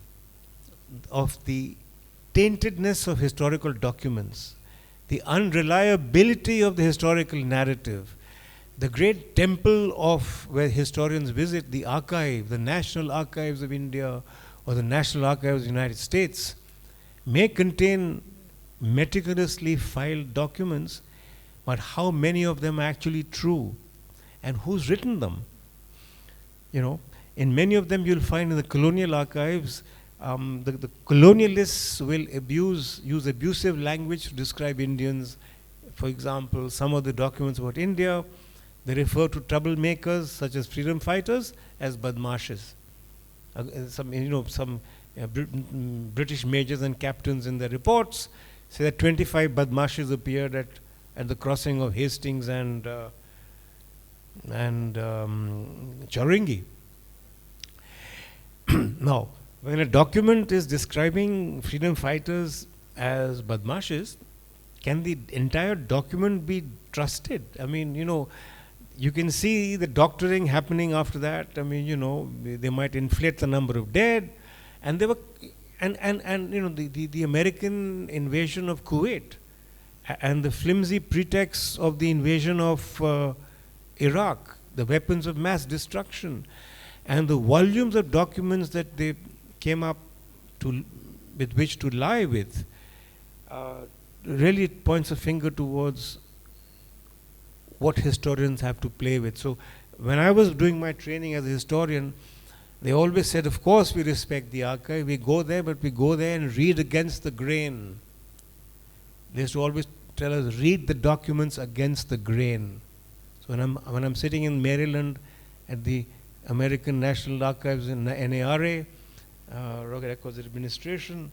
of the taintedness of historical documents, the unreliability of the historical narrative, the great temple of where historians visit, the archive, the National Archives of India or the National Archives of the United States, may contain meticulously filed documents, but how many of them are actually true and who's written them? In many of them you'll find in the colonial archives, the colonialists will use abusive language to describe Indians. For example, some of the documents about India, they refer to troublemakers such as freedom fighters as badmashes. Some British majors and captains in their reports say that 25 badmashes appeared at the crossing of Hastings and Chowringhee. Now, when a document is describing freedom fighters as badmashes, can the entire document be trusted? You can see the doctoring happening after that. They might inflate the number of dead, and they were, the American invasion of Kuwait, and the flimsy pretext of the invasion of Iraq, the weapons of mass destruction, and the volumes of documents that they came up with which to lie with, really points a finger towards what historians have to play with. So when I was doing my training as a historian, they always said, of course we respect the archive, we go there, but we go there and read against the grain. They used to always tell us, read the documents against the grain. So when I'm sitting in Maryland at the American National Archives in NARA, Rocket Records Administration,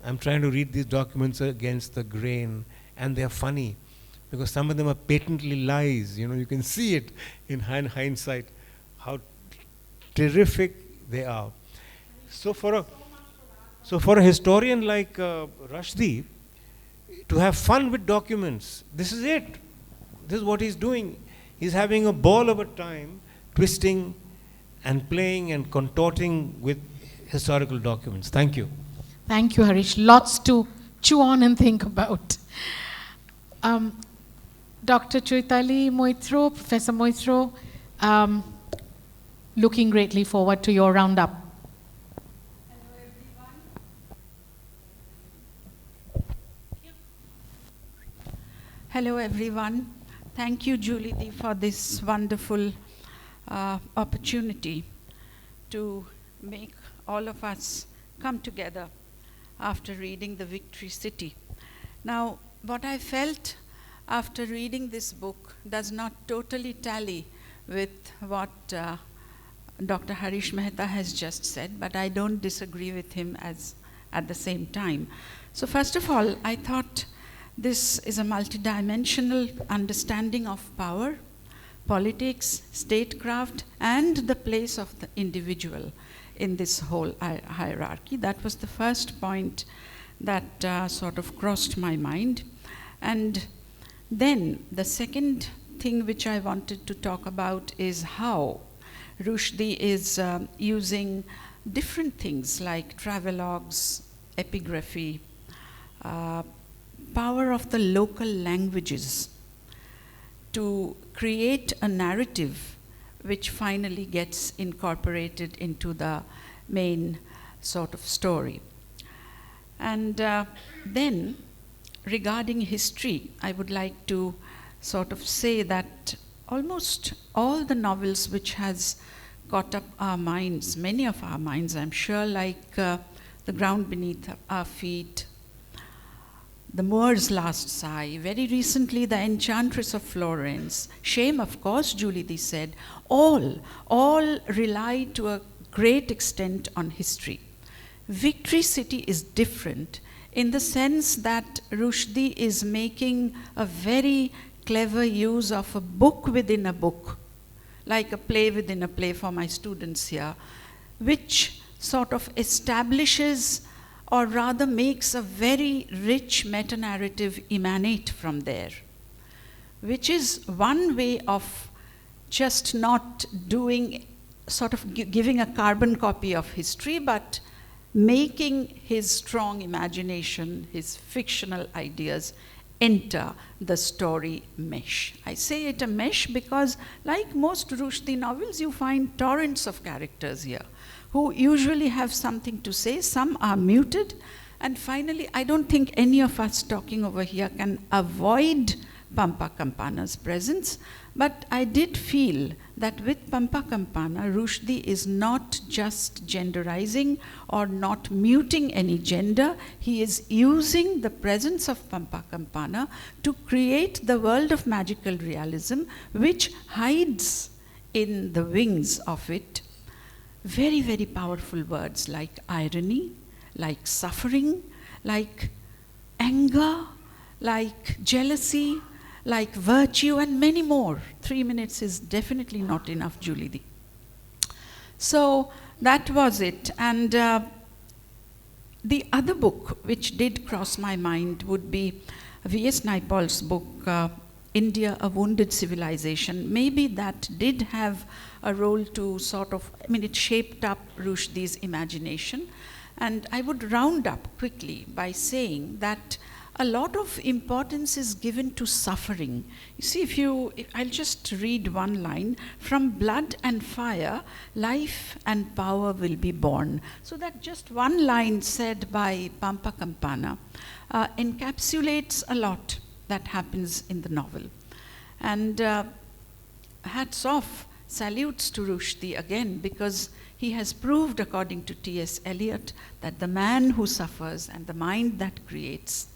I'm trying to read these documents against the grain, and they're funny because some of them are patently lies. You can see it in hindsight how terrific they are. So for a historian like Rushdie, to have fun with documents, this is it. This is what he's doing. He's having a ball of a time, twisting and playing and contorting with historical documents. Thank you. Thank you, Harish. Lots to chew on and think about. Dr. Choitali Moitro, Professor Moitro, looking greatly forward to your roundup. Hello, everyone. Thank you, Julie Dee, for this wonderful opportunity to make all of us come together after reading The Victory City. Now, what I felt after reading this book does not totally tally with what Dr. Harish Mehta has just said, but I don't disagree with him at the same time. So first of all, I thought this is a multidimensional understanding of power, politics, statecraft, and the place of the individual in this whole hierarchy. That was the first point that sort of crossed my mind. And then the second thing which I wanted to talk about is how Rushdie is using different things like travelogues, epigraphy, power of the local languages to create a narrative which finally gets incorporated into the main sort of story. And then, regarding history, I would like to sort of say that almost all the novels which has caught up our minds, many of our minds, I'm sure, like The Ground Beneath Our Feet, The Moor's Last Sigh, very recently The Enchantress of Florence, Shame, of course, Julie Dee said, all rely to a great extent on history. Victory City is different in the sense that Rushdie is making a very clever use of a book within a book, like a play within a play for my students here, which sort of establishes or rather makes a very rich meta-narrative emanate from there, which is one way of just not doing, sort of giving a carbon copy of history, but making his strong imagination, his fictional ideas enter the story mesh. I say it a mesh because, like most Rushdie novels, you find torrents of characters here who usually have something to say. Some are muted. And finally, I don't think any of us talking over here can avoid Pampa Campana's presence, but I did feel that with Pampa Campana, Rushdie is not just genderizing or not muting any gender. He is using the presence of Pampa Campana to create the world of magical realism, which hides in the wings of it very, very powerful words like irony, like suffering, like anger, like jealousy, like virtue, and many more. 3 minutes is definitely not enough, Julie Dee. So that was it. And the other book which did cross my mind would be V.S. Naipaul's book, India, A Wounded Civilization. Maybe that did have a role to sort of, I mean, it shaped up Rushdie's imagination. And I would round up quickly by saying that a lot of importance is given to suffering. You see, I'll just read one line, from blood and fire, life and power will be born. So that just one line said by Pampa Campana encapsulates a lot that happens in the novel. And hats off, salutes to Rushdie again, because he has proved, according to T.S. Eliot, that the man who suffers and the mind that creates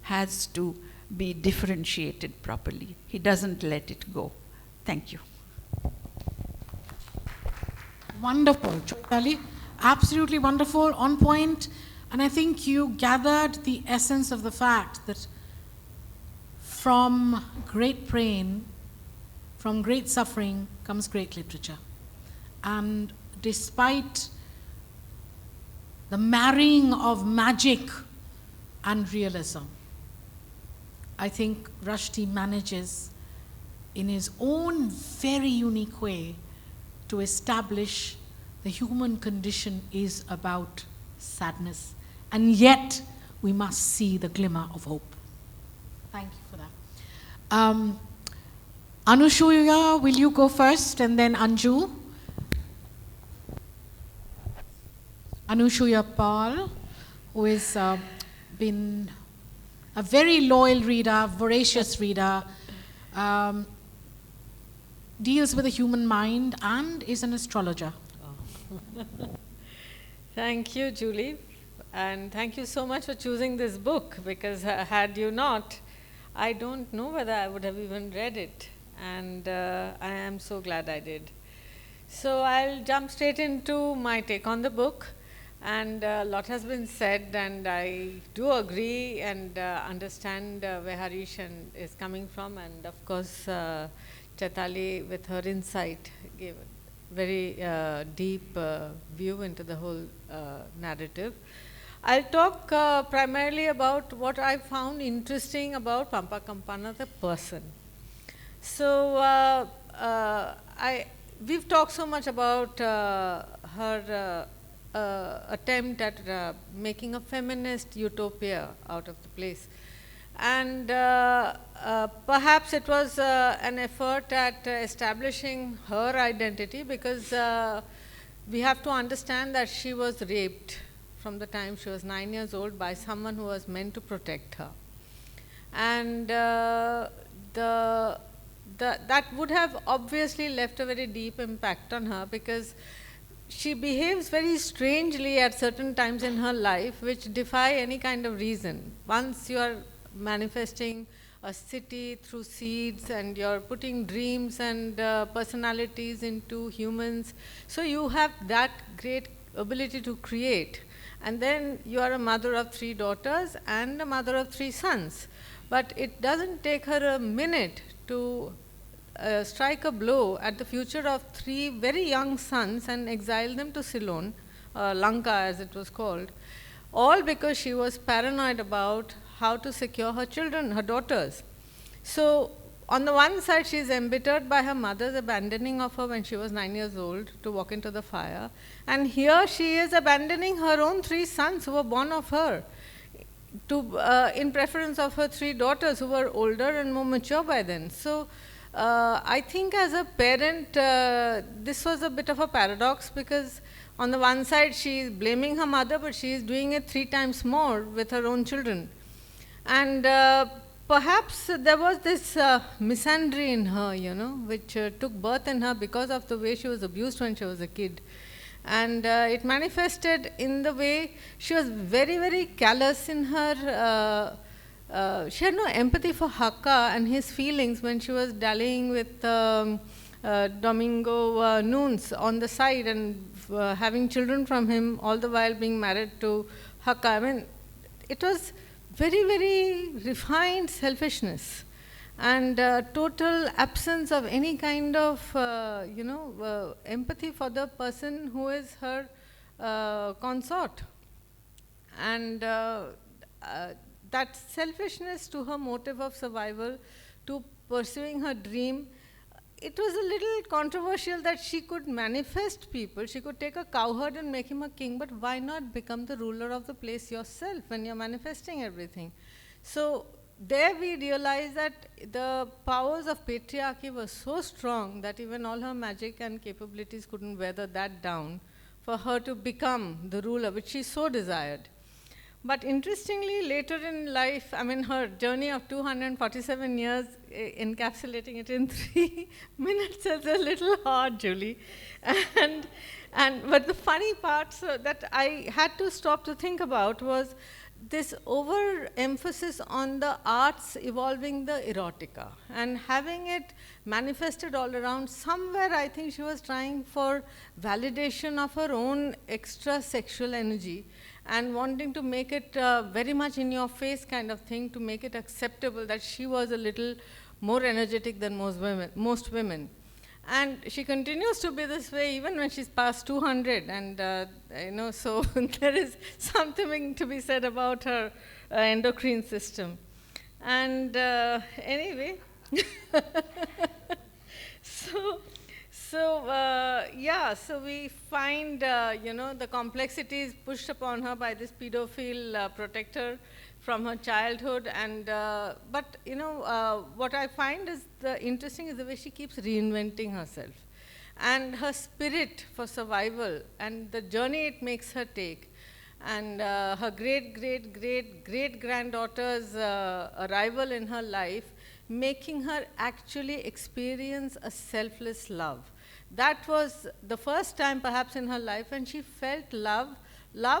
has to be differentiated properly. He doesn't let it go. Thank you. Wonderful, Choitali. Absolutely wonderful, on point. And I think you gathered the essence of the fact that from great pain, from great suffering, comes great literature. And despite the marrying of magic and realism, I think Rushdie manages, in his own very unique way, to establish the human condition is about sadness, and yet we must see the glimmer of hope. Thank you for that. Anushuya, will you go first, and then Anju? Anushuya Paul, who has been a very loyal reader, voracious reader, deals with the human mind and is an astrologer. Thank you, Julie, and thank you so much for choosing this book, because had you not, I don't know whether I would have even read it, and I am so glad I did. So I'll jump straight into my take on the book, and a lot has been said, and I do agree and understand where Harish is coming from, and of course Chaitali with her insight gave a very deep view into the whole narrative. I'll talk primarily about what I found interesting about Pampa Campana, the person. So we've talked so much about her attempt at making a feminist utopia out of the place. And perhaps it was an effort at establishing her identity, because we have to understand that she was raped from the time she was 9 years old by someone who was meant to protect her. And that would have obviously left a very deep impact on her, because she behaves very strangely at certain times in her life, which defy any kind of reason. Once you are manifesting a city through seeds, and you're putting dreams and personalities into humans, so you have that great ability to create. And then you are a mother of 3 daughters and a mother of 3 sons. But it doesn't take her a minute to strike a blow at the future of 3 very young sons and exile them to Ceylon, Lanka as it was called, all because she was paranoid about how to secure her children, her daughters. So on the one side, she is embittered by her mother's abandoning of her when she was 9 years old to walk into the fire. And here she is abandoning her own 3 sons who were born of her, in preference of her 3 daughters who were older and more mature by then. So I think as a parent, this was a bit of a paradox, because on the one side she is blaming her mother, but she is doing it 3 times more with her own children. And perhaps there was this misandry in her, which took birth in her because of the way she was abused when she was a kid. And it manifested in the way she was very, very callous in her, she had no empathy for Hakka and his feelings when she was dallying with Domingo Nunes on the side and having children from him, all the while being married to Hakka. I mean, it was very, very refined selfishness and total absence of any kind of, empathy for the person who is her consort. And that selfishness to her motive of survival, to pursuing her dream, it was a little controversial that she could manifest people. She could take a cowherd and make him a king, but why not become the ruler of the place yourself when you're manifesting everything? So there we realized that the powers of patriarchy were so strong that even all her magic and capabilities couldn't weather that down for her to become the ruler, which she so desired. But interestingly, later in life, I mean, her journey of 247 years, encapsulating it in 3 minutes is a little hard, Julie. But the funny part that I had to stop to think about was this overemphasis on the arts evolving the erotica and having it manifested all around. Somewhere I think she was trying for validation of her own extra sexual energy and wanting to make it very much in your face kind of thing, to make it acceptable that she was a little more energetic than most women. And she continues to be this way even when she's past 200, and so there is something to be said about her endocrine system. And anyway, So, so we find, the complexities pushed upon her by this pedophile protector from her childhood. And, what I find is interesting is the way she keeps reinventing herself. And her spirit for survival and the journey it makes her take. And her great-great-great-great-granddaughter's arrival in her life, making her actually experience a selfless love. That was the first time perhaps in her life when she felt love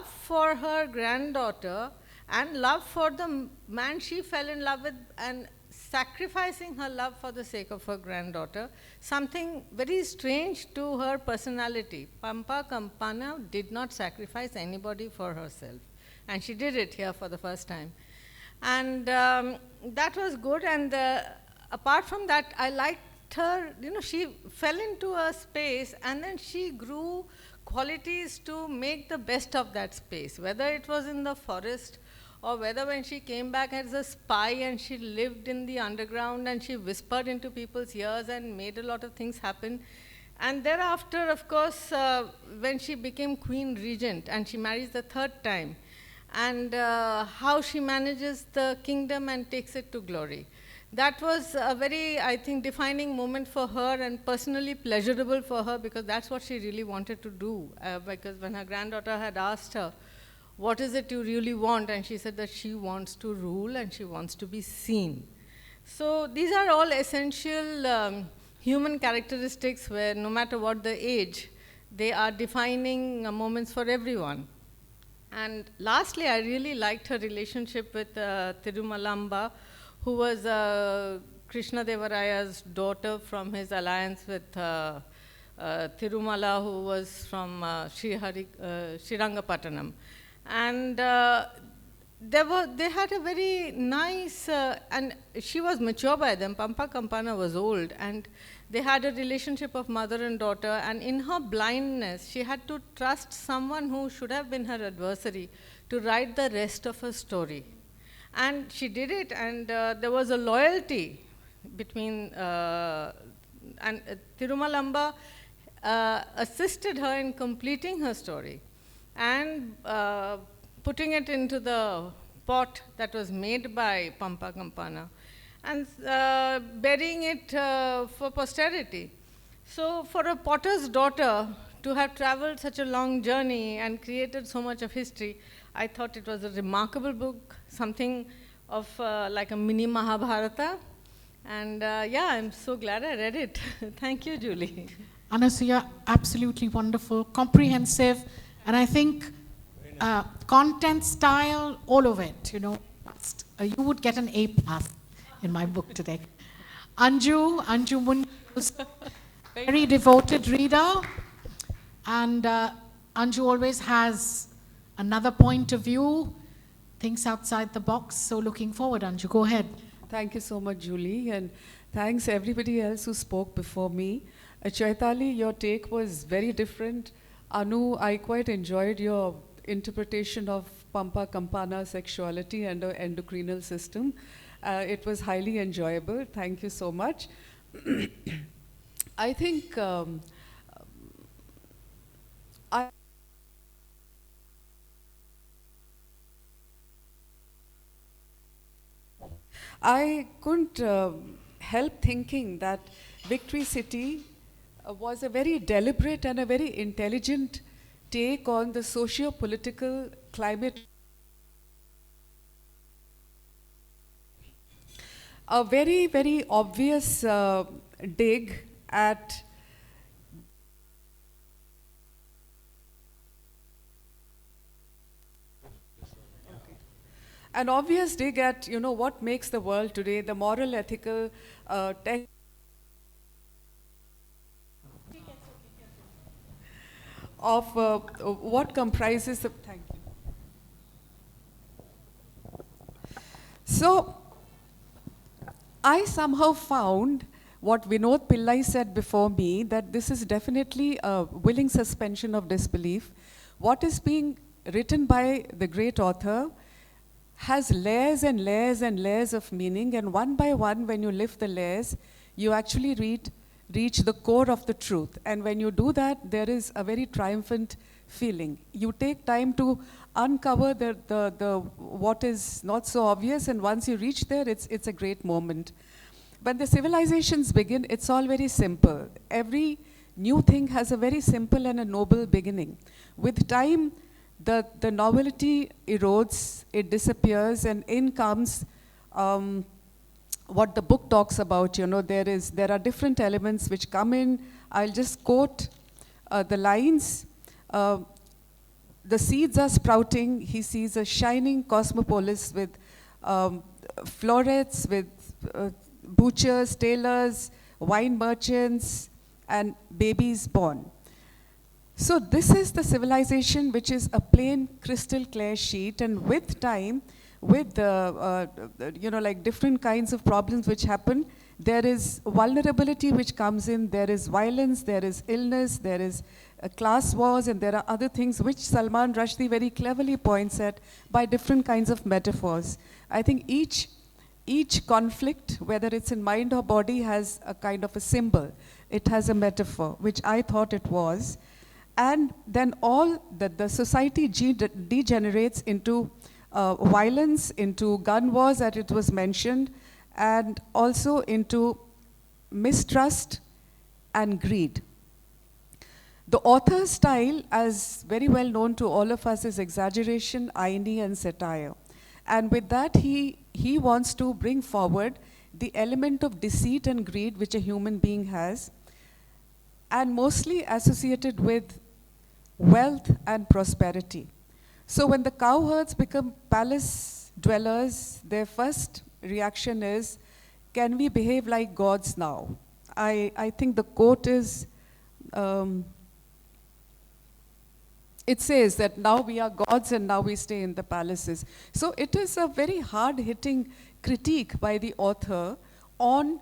for her granddaughter and love for the man she fell in love with, and sacrificing her love for the sake of her granddaughter, something very strange to her personality. Pampa Campana did not sacrifice anybody for herself, and she did it here for the first time. And that was good, and apart from that, I liked her, she fell into a space and then she grew qualities to make the best of that space, whether it was in the forest or whether when she came back as a spy and she lived in the underground and she whispered into people's ears and made a lot of things happen. And thereafter, of course, when she became Queen Regent and she marries the third time, and how she manages the kingdom and takes it to glory. That was a very, I think, defining moment for her and personally pleasurable for her, because that's what she really wanted to do. Because when her granddaughter had asked her, what is it you really want? And she said that she wants to rule and she wants to be seen. So these are all essential human characteristics where no matter what the age, they are defining moments for everyone. And lastly, I really liked her relationship with Tirumalamba, who was Krishna Devaraya's daughter from his alliance with Tirumala, who was from Srirangapattanam. And they had a very nice, and she was mature by then, Pampa Campana was old, and they had a relationship of mother and daughter, and in her blindness, she had to trust someone who should have been her adversary to write the rest of her story. And she did it, and there was a loyalty between, and Tirumalamba assisted her in completing her story and putting it into the pot that was made by Pampa Campana and burying it for posterity. So for a potter's daughter to have traveled such a long journey and created so much of history, I thought it was a remarkable book, something of like a mini Mahabharata. And I'm so glad I read it. Thank you, Julie. Anasuya, absolutely wonderful, comprehensive, and I think content, style, all of it, you would get an A+ in my book today. Anju Munjal was a very devoted reader, and Anju always has another point of view, thinks outside the box, so looking forward. Anju, go ahead. Thank you so much, Julie, and thanks everybody else who spoke before me. Chaitali, your take was very different. Anu, I quite enjoyed your interpretation of Pampa Campana's sexuality and her endocrinal system. It was highly enjoyable. Thank you so much. I think I couldn't help thinking that Victory City was a very deliberate and a very intelligent take on the socio-political climate. A very, very obvious dig at an obvious dig at, what makes the world today, the moral, ethical, of what comprises the, thank you. So, I somehow found what Vinod Pillai said before me, that this is definitely a willing suspension of disbelief. What is being written by the great author has layers and layers and layers of meaning, and one by one, when you lift the layers, you actually reach the core of the truth. And when you do that, there is a very triumphant feeling. You take time to uncover the what is not so obvious, and once you reach there, it's a great moment. When the civilizations begin, it's all very simple. Every new thing has a very simple and a noble beginning. With time, the novelty erodes, it disappears, and in comes what the book talks about. You know, there are different elements which come in. I'll just quote the lines. The seeds are sprouting. He sees a shining cosmopolis with florets, with butchers, tailors, wine merchants, and babies born. So this is the civilization, which is a plain crystal clear sheet, and with time, with like different kinds of problems which happen, there is vulnerability which comes in, there is violence, there is illness, there is class wars, and there are other things which Salman Rushdie very cleverly points at by different kinds of metaphors. I think each conflict, whether it's in mind or body, has a kind of a symbol. It has a metaphor, which I thought it was. And then all the society degenerates into violence, into gun wars, as it was mentioned, and also into mistrust and greed. The author's style, as very well known to all of us, is exaggeration, irony, and satire. And with that, he wants to bring forward the element of deceit and greed which a human being has, and mostly associated with wealth and prosperity. So when the cowherds become palace dwellers, their first reaction is, can we behave like gods now? I think the quote is, it says that now we are gods and now we stay in the palaces. So it is a very hard-hitting critique by the author on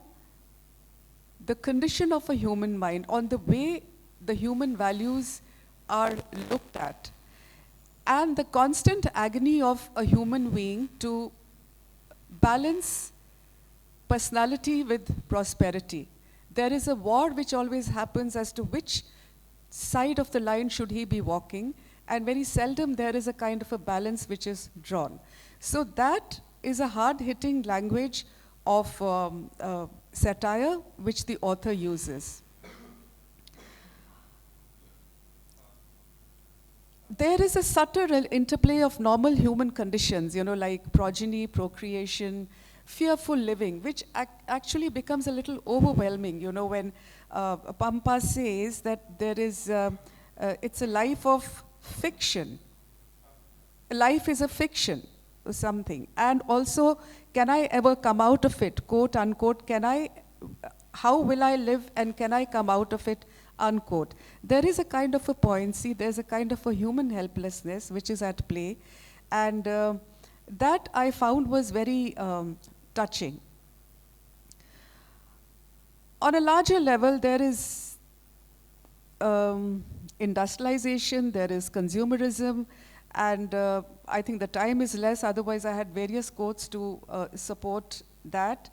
the condition of a human mind, on the way the human values are looked at, and the constant agony of a human being to balance personality with prosperity. There is a war which always happens as to which side of the line should he be walking, and very seldom there is a kind of a balance which is drawn. So that is a hard-hitting language of satire which the author uses. There is a subtle interplay of normal human conditions, like progeny, procreation, fearful living, which actually becomes a little overwhelming, when Pampa says that there is, it's a life of fiction. Life is a fiction or something. And also, can I ever come out of it, quote, unquote, how will I live and can I come out of it, unquote. There is a kind of a poignancy, there's a kind of a human helplessness which is at play. And that I found was very touching. On a larger level, there is industrialization, there is consumerism, and I think the time is less, otherwise I had various quotes to support that.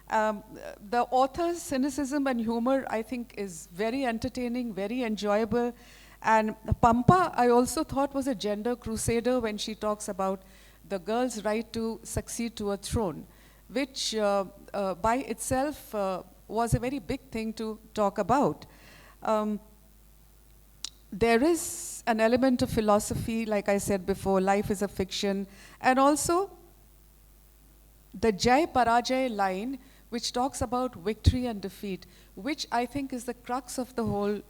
The author's cynicism and humor, I think, is very entertaining, very enjoyable. And Pampa, I also thought, was a gender crusader when she talks about the girl's right to succeed to a throne, which by itself was a very big thing to talk about. There is an element of philosophy, like I said before, life is a fiction, and also the Jai Parajay line, which talks about victory and defeat, which I think is the crux of the whole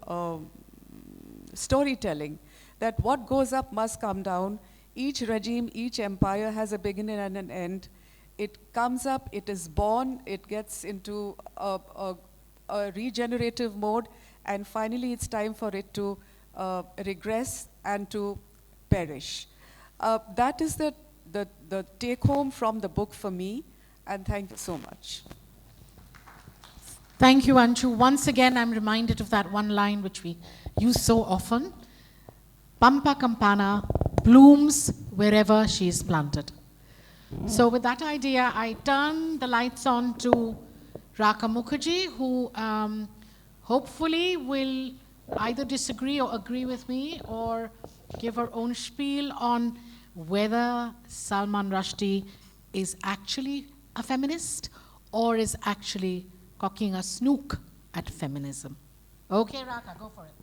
storytelling, that what goes up must come down. Each regime, each empire has a beginning and an end. It comes up, it is born, it gets into a regenerative mode, and finally it's time for it to regress and to perish. That is the take home from the book for me, and thank you so much. Thank you, Anshu. Once again, I'm reminded of that one line which we use so often. Pampa Campana blooms wherever she is planted. So with that idea, I turn the lights on to Raka Mukherjee, hopefully will either disagree or agree with me or give her own spiel on whether Salman Rushdie is actually a feminist or is actually cocking a snook at feminism. Okay, Raka, go for it.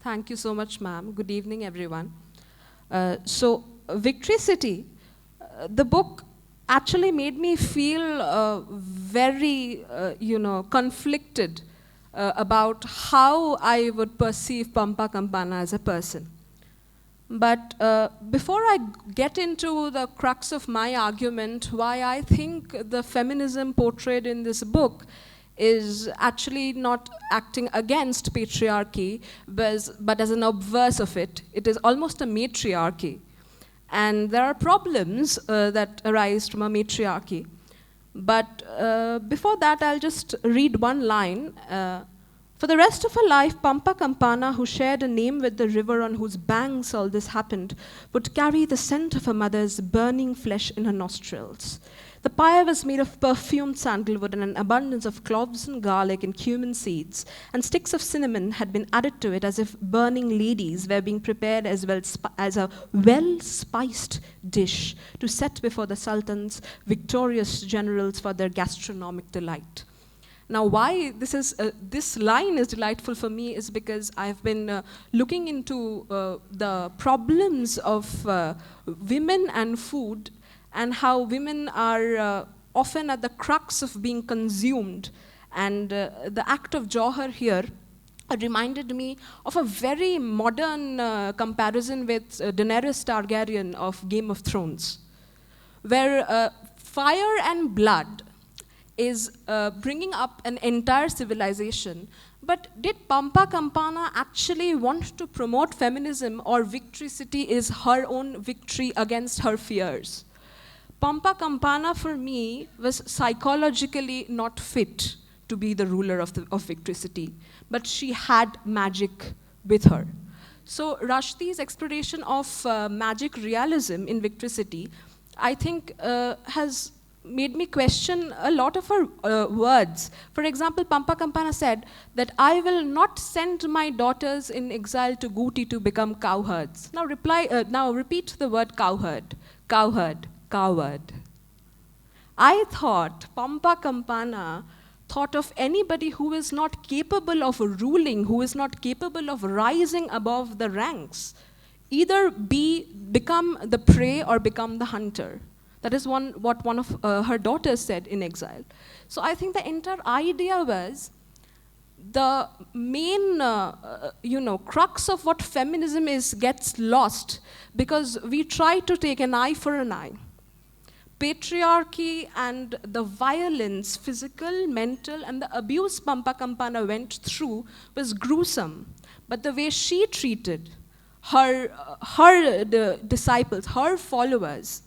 Thank you so much, ma'am. Good evening, everyone. Victory City, the book actually made me feel very, conflicted about how I would perceive Pampa Campana as a person. But before I get into the crux of my argument, why I think the feminism portrayed in this book is actually not acting against patriarchy, but as an obverse of it. It is almost a matriarchy. And there are problems that arise from a matriarchy. But before that, I'll just read one line. For the rest of her life, Pampa Campana, who shared a name with the river on whose banks all this happened, would carry the scent of her mother's burning flesh in her nostrils. The pyre was made of perfumed sandalwood and an abundance of cloves and garlic and cumin seeds, and sticks of cinnamon had been added to it as if burning ladies were being prepared as a well-spiced dish to set before the Sultan's victorious generals for their gastronomic delight. Now, why this line is delightful for me is because I've been looking into the problems of women and food, and how women are often at the crux of being consumed. And the act of Jauhar here reminded me of a very modern comparison with Daenerys Targaryen of Game of Thrones, where fire and blood is bringing up an entire civilization. But did Pampa Campana actually want to promote feminism, or Victory City is her own victory against her fears? Pampa Campana, for me, was psychologically not fit to be the ruler of Victory City, but she had magic with her. So Rushdie's exploration of magic realism in Victory City, I think, has made me question a lot of her words. For example, Pampa Campana said that I will not send my daughters in exile to Guti to become cowherds. Now repeat the word cowherd. Cowherd. Coward. I thought Pampa Campana thought of anybody who is not capable of ruling, who is not capable of rising above the ranks, either become the prey or become the hunter. That is what one of her daughters said in exile. So I think the entire idea was the main crux of what feminism is gets lost because we try to take an eye for an eye. Patriarchy and the violence, physical, mental, and the abuse Pampa Campana went through was gruesome. But the way she treated the disciples, her followers,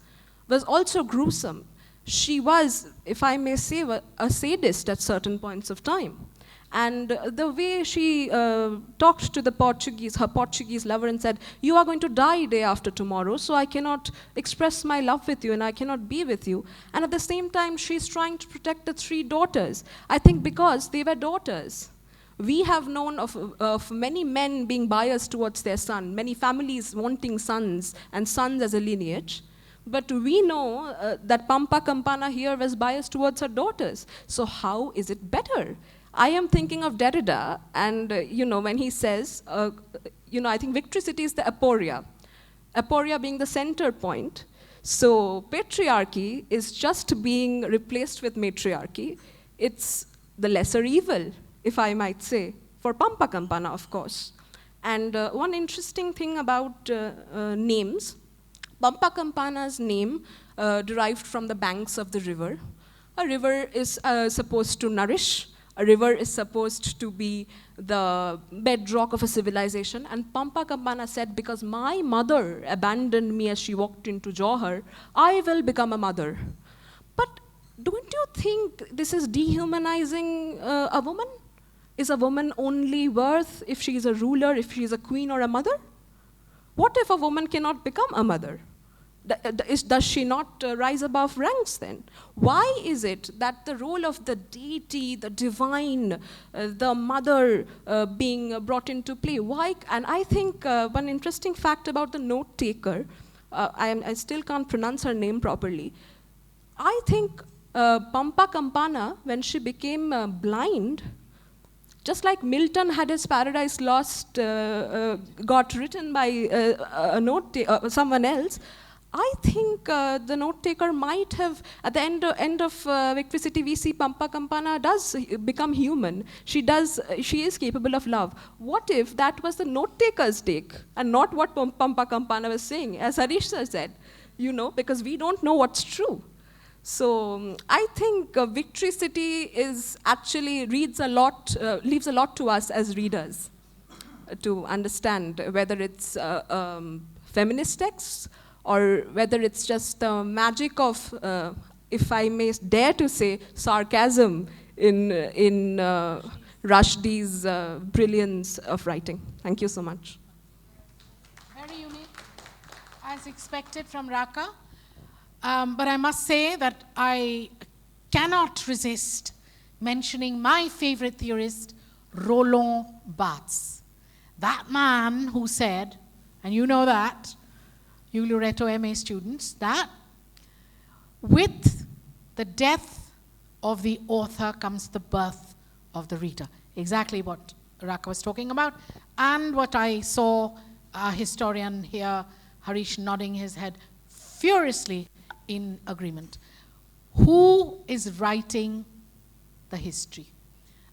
was also gruesome. She was, if I may say, a sadist at certain points of time. And the way she talked to her Portuguese lover and said, you are going to die day after tomorrow, so I cannot express my love with you and I cannot be with you. And at the same time, she's trying to protect the 3 daughters. I think because they were daughters. We have known of many men being biased towards their son, many families wanting sons and sons as a lineage. But we know that Pampa Campana here was biased towards her daughters. So how is it better? I am thinking of Derrida, and when he says, I think Victory City is the aporia. Aporia being the center point. So patriarchy is just being replaced with matriarchy. It's the lesser evil, if I might say, for Pampa Campana, of course. And one interesting thing about names, Pampa Campana's name derived from the banks of the river. A river is supposed to nourish. A river is supposed to be the bedrock of a civilization. And Pampa Campana said, because my mother abandoned me as she walked into Jauhar, I will become a mother. But don't you think this is dehumanizing a woman? Is a woman only worth if she is a ruler, if she is a queen or a mother? What if a woman cannot become a mother? does she not rise above ranks then? Why is it that the role of the deity, the divine, the mother being brought into play? Why? And I think one interesting fact about the note taker, I still can't pronounce her name properly. I think Pampa Campana, when she became blind, just like Milton had his Paradise Lost got written by someone else, I think the note taker might have, at the end of Victory City, we see Pampa Campana does become human. She is capable of love. What if that was the note taker's take and not what Pampa Campana was saying, as Harish sir said, because we don't know what's true. So I think Victory City is actually leaves a lot to us as readers to understand, whether it's feminist texts or whether it's just the magic of, if I may dare to say, sarcasm in Rushdie's brilliance of writing. Thank you so much. Very unique, as expected from Raka. But I must say that I cannot resist mentioning my favorite theorist, Roland Barthes. That man who said, and you know that, you Loreto MA students, that with the death of the author comes the birth of the reader. Exactly what Raka was talking about, and what I saw our historian here, Harish, nodding his head furiously in agreement. Who is writing the history?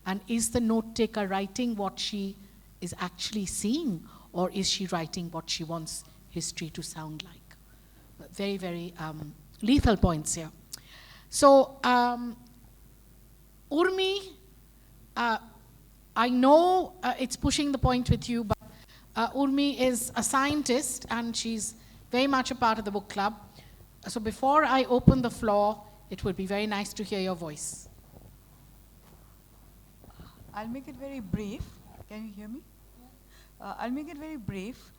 And is the note taker writing what she is actually seeing, or is she writing what she wants history to sound like? Very, very lethal points here. So, Urmi, I know it's pushing the point with you, but Urmi is a scientist and she's very much a part of the book club. So before I open the floor, it would be very nice to hear your voice. I'll make it very brief. Can you hear me? I'll make it very brief.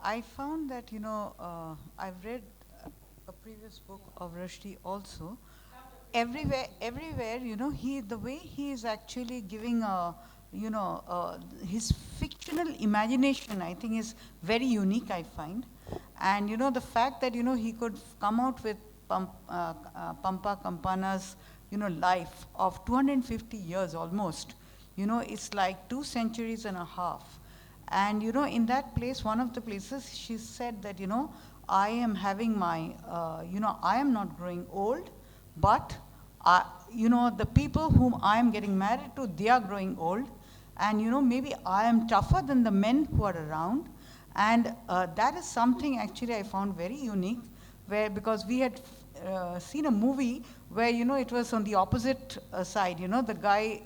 I found that, I've read a previous book of Rushdie also. Everywhere, the way he is actually giving his fictional imagination, I think, is very unique, I find. And, the fact that, he could come out with Pampa Campana's, life of 250 years almost, it's like 2 centuries and a half. And, in that place, one of the places, she said that, I am having my, I am not growing old, but, the people whom I am getting married to, they are growing old. And, maybe I am tougher than the men who are around. And that is something actually I found very unique, because we had seen a movie where, it was on the opposite side, the guy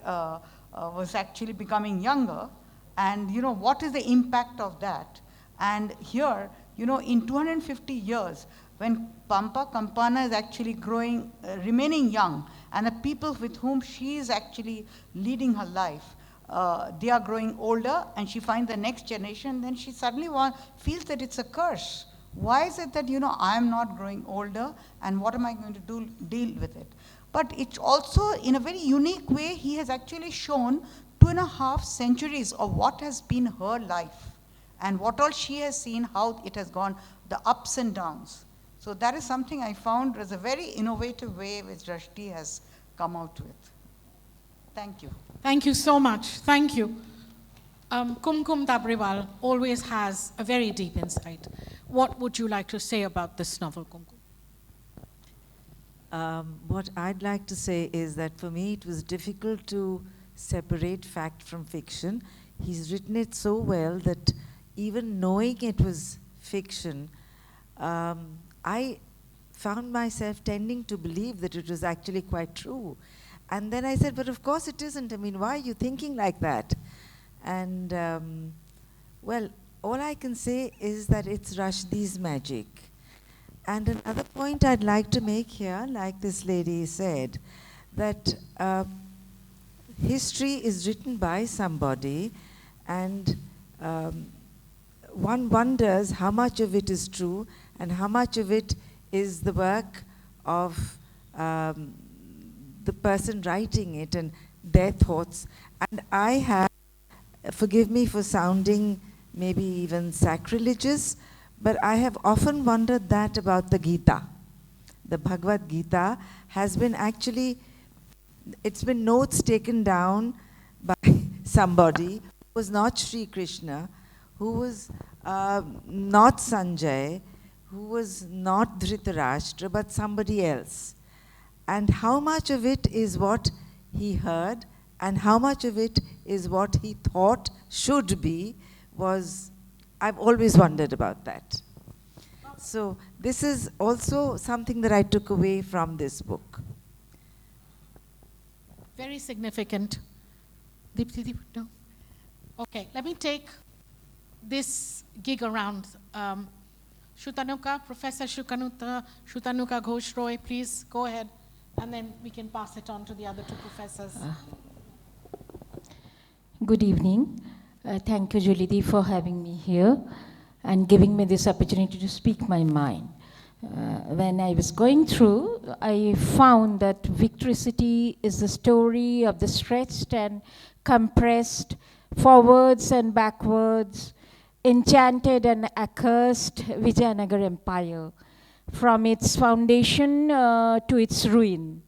was actually becoming younger. And, what is the impact of that? And here, in 250 years, when Pampa Campana is actually growing, remaining young, and the people with whom she is actually leading her life, they are growing older, and she finds the next generation, then she suddenly feels that it's a curse. Why is it that, I am not growing older, and what am I going to deal with it? But it's also, in a very unique way, he has actually shown 2.5 centuries of what has been her life, and what all she has seen, how it has gone, the ups and downs. So that is something I found was a very innovative way which Rushdie has come out with. Thank you. Thank you so much. Thank you. Kumkum Tabriwal always has a very deep insight. What would you like to say about this novel, Kumkum? What I'd like to say is that for me it was difficult to separate fact from fiction. He's written it so well that even knowing it was fiction, I found myself tending to believe that it was actually quite true. And then I said, but of course it isn't. I mean, why are you thinking like that? And well, all I can say is that it's Rushdie's magic. And another point I'd like to make here, like this lady said, that history is written by somebody, and one wonders how much of it is true and how much of it is the work of the person writing it and their thoughts. And I have, forgive me for sounding maybe even sacrilegious, but I have often wondered that about the Gita. The Bhagavad Gita has been actually, it's been notes taken down by somebody who was not Sri Krishna, who was not Sanjay, who was not Dhritarashtra, but somebody else. And how much of it is what he heard, and how much of it is what he thought should be, was, I've always wondered about that. So this is also something that I took away from this book. Very significant. Deepti, no? Okay, let me take this gig around. Shutanuka, Professor Shutanuka Ghosh Roy, please go ahead, and then we can pass it on to the other two professors. Good evening. Thank you, Julie, for having me here and giving me this opportunity to speak my mind. When I was going through, I found that Victory City is the story of the stretched and compressed, forwards and backwards, enchanted and accursed Vijayanagar Empire, from its foundation to its ruin.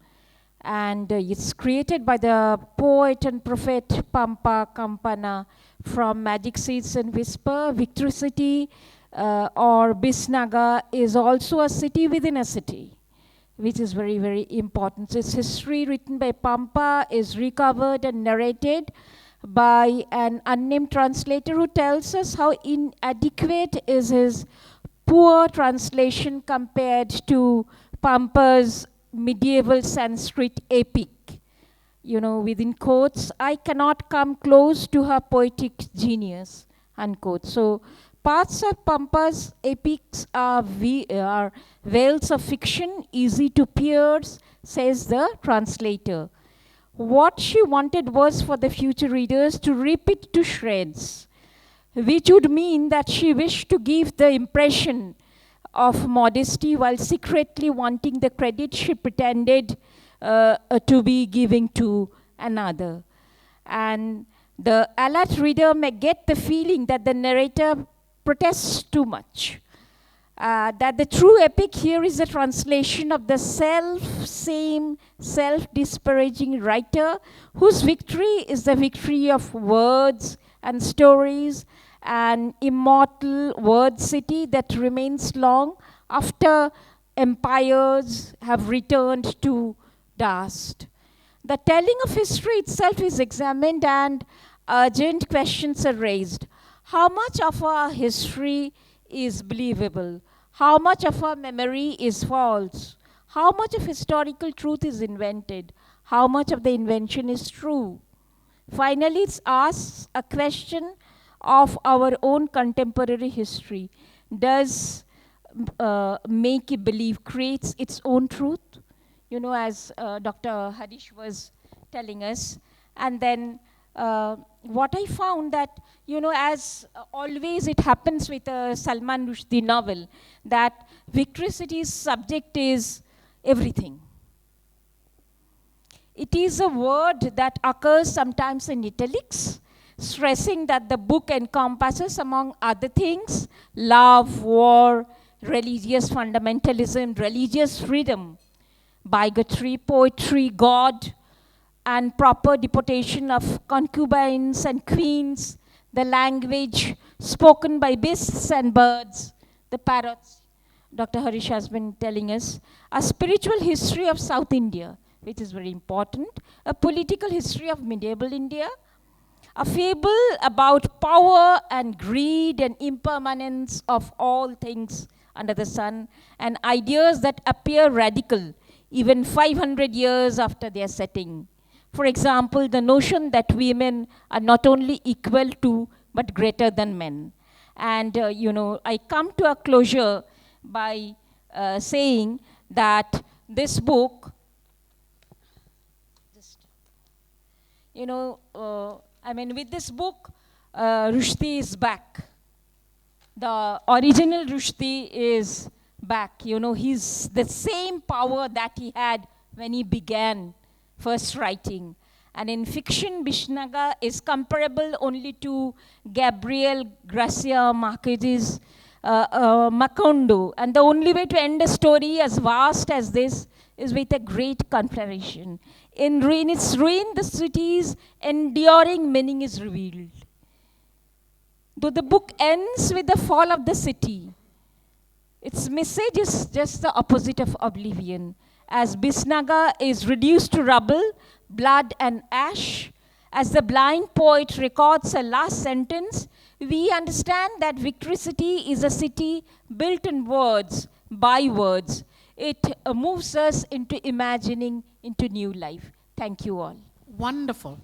And it's created by the poet and prophet Pampa Kampana. From Magic Seeds and Whisper, Victory City or Bisnaga is also a city within a city, which is very, very important. Its history, written by Pampa, is recovered and narrated by an unnamed translator who tells us how inadequate is his poor translation compared to Pampa's medieval Sanskrit epic. You know, within quotes, I cannot come close to her poetic genius, unquote. So parts of Pampa's epics are veils of fiction, easy to pierce, says the translator. What she wanted was for the future readers to rip it to shreds, which would mean that she wished to give the impression of modesty while secretly wanting the credit she pretended to be giving to another. And the alert reader may get the feeling that the narrator protests too much. That the true epic here is a translation of the same self-disparaging writer whose victory is the victory of words and stories, an immortal word city that remains long after empires have returned to dust. The telling of history itself is examined and urgent questions are raised. How much of our history is believable? How much of our memory is false? How much of historical truth is invented? How much of the invention is true? Finally, it asks a question of our own contemporary history. Does make believe creates its own truth? You know, as Dr. Harish was telling us. And then what I found that, you know, as always it happens with a Salman Rushdie novel, that Victory City's subject is everything. It is a word that occurs sometimes in italics, stressing that the book encompasses, among other things, love, war, religious fundamentalism, religious freedom, bigotry, poetry, God, and proper deportation of concubines and queens, the language spoken by beasts and birds, the parrots, Dr. Harish has been telling us, a spiritual history of South India, which is very important, a political history of medieval India, a fable about power and greed and impermanence of all things under the sun, and ideas that appear radical even 500 years after their setting. For example, the notion that women are not only equal to, but greater than men. And, you know, I come to a closure by saying that this book, you know, I mean, with this book, Rushdie is back. The original Rushdie is back. You know, he's the same power that he had when he began first writing. And in fiction, Bishnaga is comparable only to Gabriel Garcia Marquez's Macondo. And the only way to end a story as vast as this is with a great conflagration. In its ruin, the city's enduring meaning is revealed. Though the book ends with the fall of the city, its message is just the opposite of oblivion. As Bisnaga is reduced to rubble, blood and ash, as the blind poet records a last sentence, we understand that Victory City is a city built in words, by words. It moves us into imagining into new life. Thank you all. Wonderful.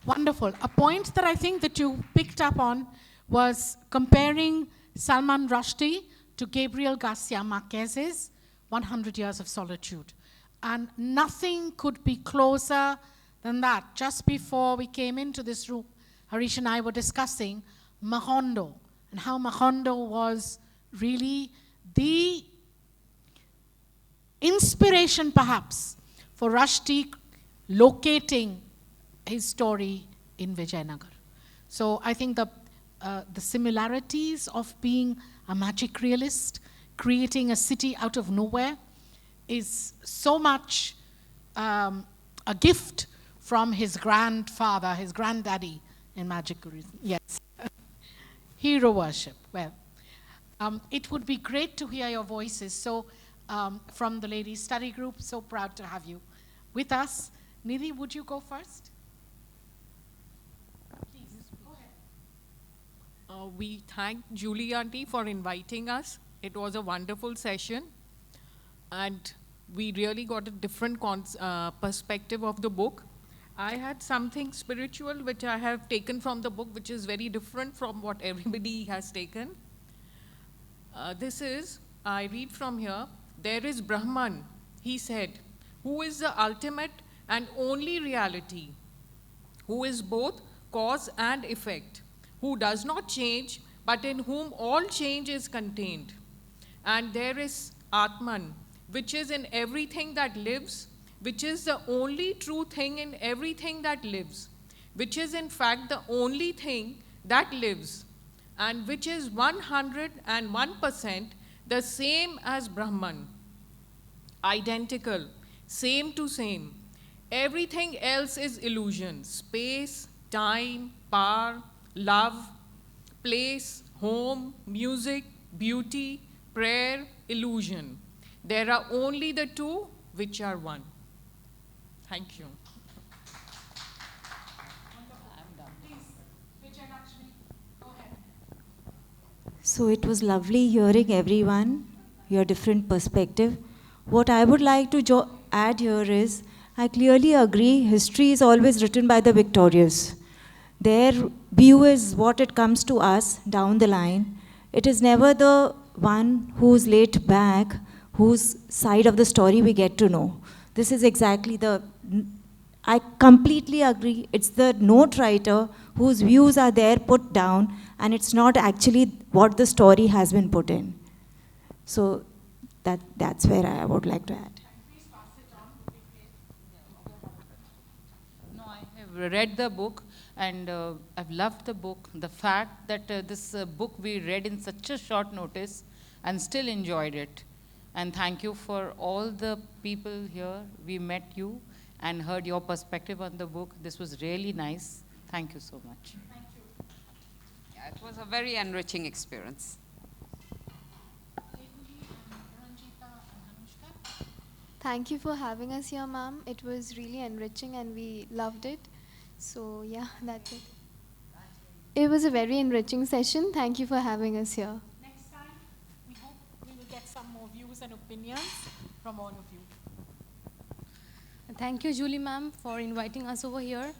Wonderful. A point that I think that you picked up on was comparing Salman Rushdie to Gabriel Garcia Marquez's 100 Years of Solitude. And nothing could be closer than that. Just before we came into this room, Harish and I were discussing Macondo and how Macondo was really the inspiration, perhaps, for Rushdie locating his story in Vijayanagar. So I think the similarities of being a magic realist, creating a city out of nowhere, is so much a gift from his grandfather, his granddaddy in magic realism. Yes. Hero worship. Well, it would be great to hear your voices. So from the ladies study group, so proud to have you with us. Nidhi, would you go first? Please, go ahead. We thank Julie Auntie for inviting us. It was a wonderful session, and we really got a different perspective of the book. I had something spiritual which I have taken from the book, which is very different from what everybody has taken. I read from here, there is Brahman, he said, who is the ultimate and only reality, who is both cause and effect, who does not change, but in whom all change is contained. And there is Atman, which is in everything that lives, which is the only true thing in everything that lives, which is in fact the only thing that lives, and which is 101% the same as Brahman, identical, same to same. Everything else is illusion, space, time, power, love, place, home, music, beauty, prayer, illusion. There are only the two which are one. Thank you. So it was lovely hearing everyone, your different perspective. What I would like to add here is, I clearly agree, history is always written by the victorious. Their view is what it comes to us down the line. It is never the one who's laid back, whose side of the story we get to know. This is exactly I completely agree. It's the note writer whose views are there put down, and it's not actually what the story has been put in. So that's where I would like to add. No, I have read the book, and I've loved the book. The fact that this book we read in such a short notice and still enjoyed it. And thank you for all the people here. We met you and heard your perspective on the book. This was really nice. Thank you so much. Thank you. Yeah, it was a very enriching experience. Thank you for having us here, ma'am. It was really enriching and we loved it. So yeah, that's it. It was a very enriching session. Thank you for having us here. Next time, we hope we will get some more views and opinions from all of you. Thank you, Julie ma'am, for inviting us over here.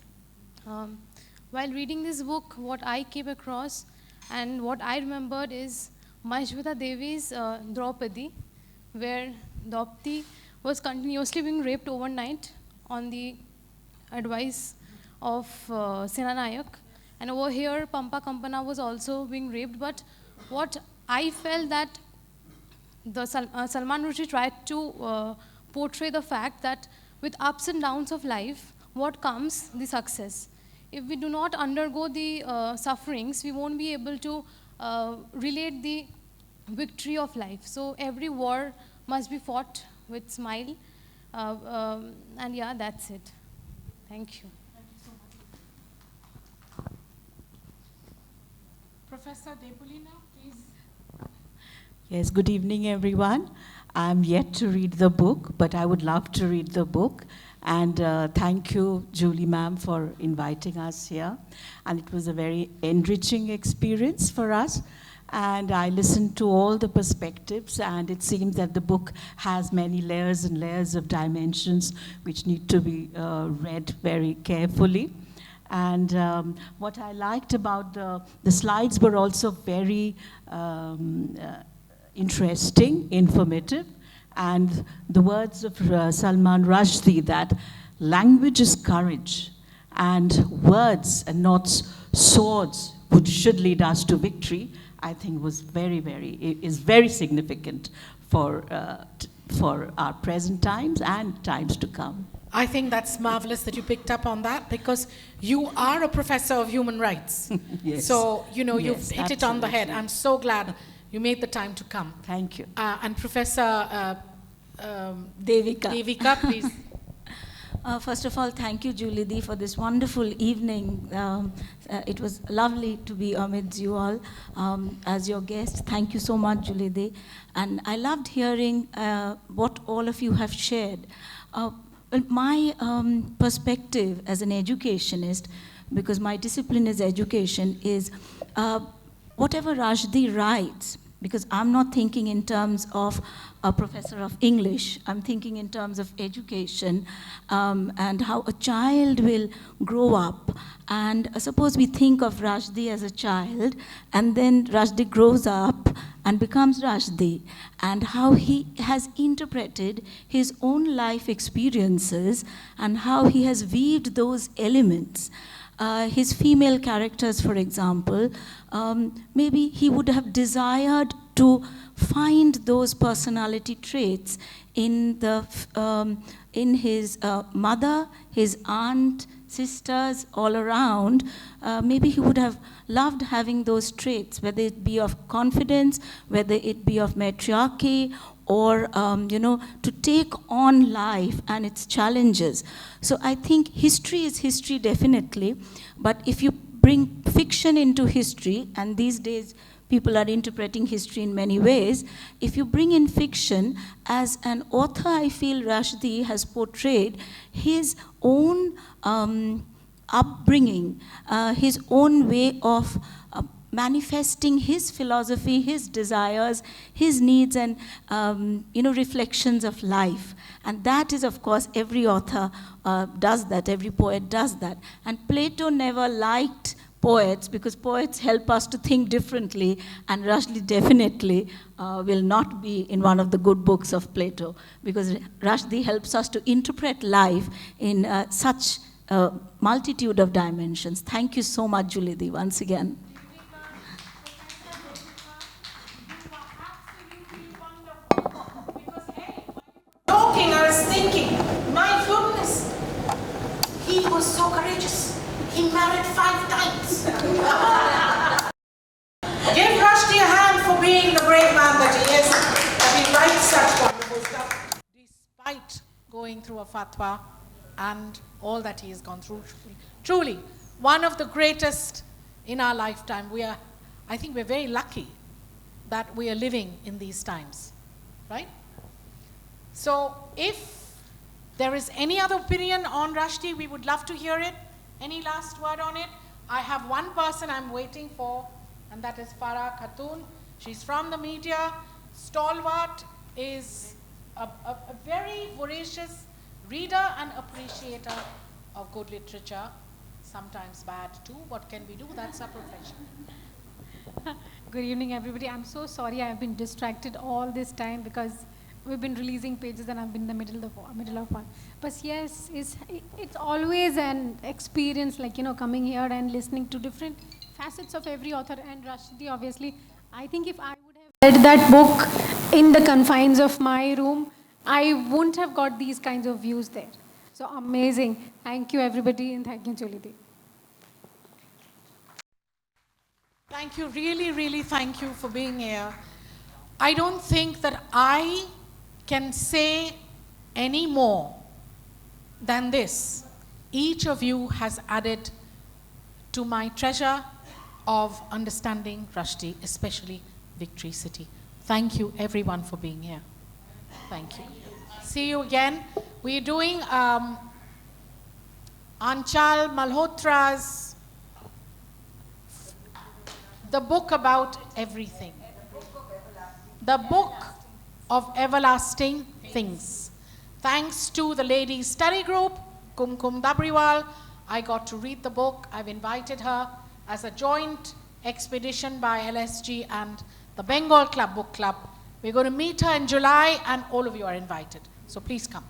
While reading this book, what I came across and what I remembered is Mahashweta Devi's Draupadi, where Draupadi was continuously being raped overnight on the advice of Senanayak. And over here, Pampa Kampana was also being raped. But what I felt that Salman Rushdie tried to portray the fact that with ups and downs of life, what comes? The success. If we do not undergo the sufferings, we won't be able to relate the victory of life. So every war must be fought with smile. And yeah, that's it. Thank you. Professor Debulina, please. Yes, good evening, everyone. I'm yet to read the book, but I would love to read the book. And thank you, Julie ma'am, for inviting us here. And it was a very enriching experience for us. And I listened to all the perspectives, and it seems that the book has many layers and layers of dimensions which need to be read very carefully. And what I liked about the slides were also very interesting, informative, and the words of Salman Rushdie that language is courage, and words and not swords should lead us to victory, I think was is very significant for our present times and times to come. I think that's marvelous that you picked up on that, because you are a professor of human rights. Yes. So, you've Yes, hit it on the head. absolutely. I'm so glad you made the time to come. Thank you. And Professor Devika, please. First of all, thank you, Julie Di, for this wonderful evening. It was lovely to be amidst you all as your guest. Thank you so much, Julie Di. And I loved hearing what all of you have shared. Well, my perspective as an educationist, because my discipline is education, is whatever Rushdie writes, because I'm not thinking in terms of a professor of English, I'm thinking in terms of education and how a child will grow up. And suppose we think of Rushdie as a child, and then Rushdie grows up and becomes Rushdie, and how he has interpreted his own life experiences and how he has weaved those elements. His female characters, for example, maybe he would have desired to find those personality traits in his mother, his aunt, sisters all around. Maybe he would have loved having those traits, whether it be of confidence, whether it be of matriarchy, or to take on life and its challenges. So I think history is history, definitely, but if you bring fiction into history, and these days people are interpreting history in many ways, if you bring in fiction, as an author, I feel Rushdie has portrayed his own upbringing, his own way of manifesting his philosophy, his desires, his needs, and reflections of life. And that is, of course, every author does that, every poet does that. And Plato never liked poets, because poets help us to think differently, and Rushdie definitely will not be in one of the good books of Plato, because Rushdie helps us to interpret life in such a multitude of dimensions. Thank you so much, Julie Di, once again. Talking, I was thinking, my goodness, he was so courageous. He married 5 times. Give Rushdie a hand for being the brave man that he is, that he writes such wonderful stuff, despite going through a fatwa and all that he has gone through. Truly, one of the greatest in our lifetime. I think we're very lucky that we are living in these times, right? So if there is any other opinion on Rushdie, we would love to hear it. Any last word on it? I have one person I'm waiting for, and that is Farah Khatun. She's from the media, stalwart, is a very voracious reader and appreciator of good literature, sometimes bad too. What can we do? That's our profession. Good evening, everybody. I'm so sorry I have been distracted all this time because we've been releasing pages and I've been in the middle of one. But yes, it's always an experience, like, coming here and listening to different facets of every author, and Rushdie, obviously. I think if I would have read that book in the confines of my room, I wouldn't have got these kinds of views there. So amazing. Thank you, everybody, and thank you, Julie. Thank you, really, really thank you for being here. I don't think that I can say any more than this. Each of you has added to my treasure of understanding Rushdie, especially Victory City. Thank you, everyone, for being here. Thank you. See you again. We're doing Anchal Malhotra's The Book About Everything. The Book of Everlasting Things. Thanks to the ladies' study group, Kumkum Dabriwal, I got to read the book. I've invited her as a joint expedition by LSG and the Bengal Club Book Club. We're going to meet her in July, and all of you are invited. So please come.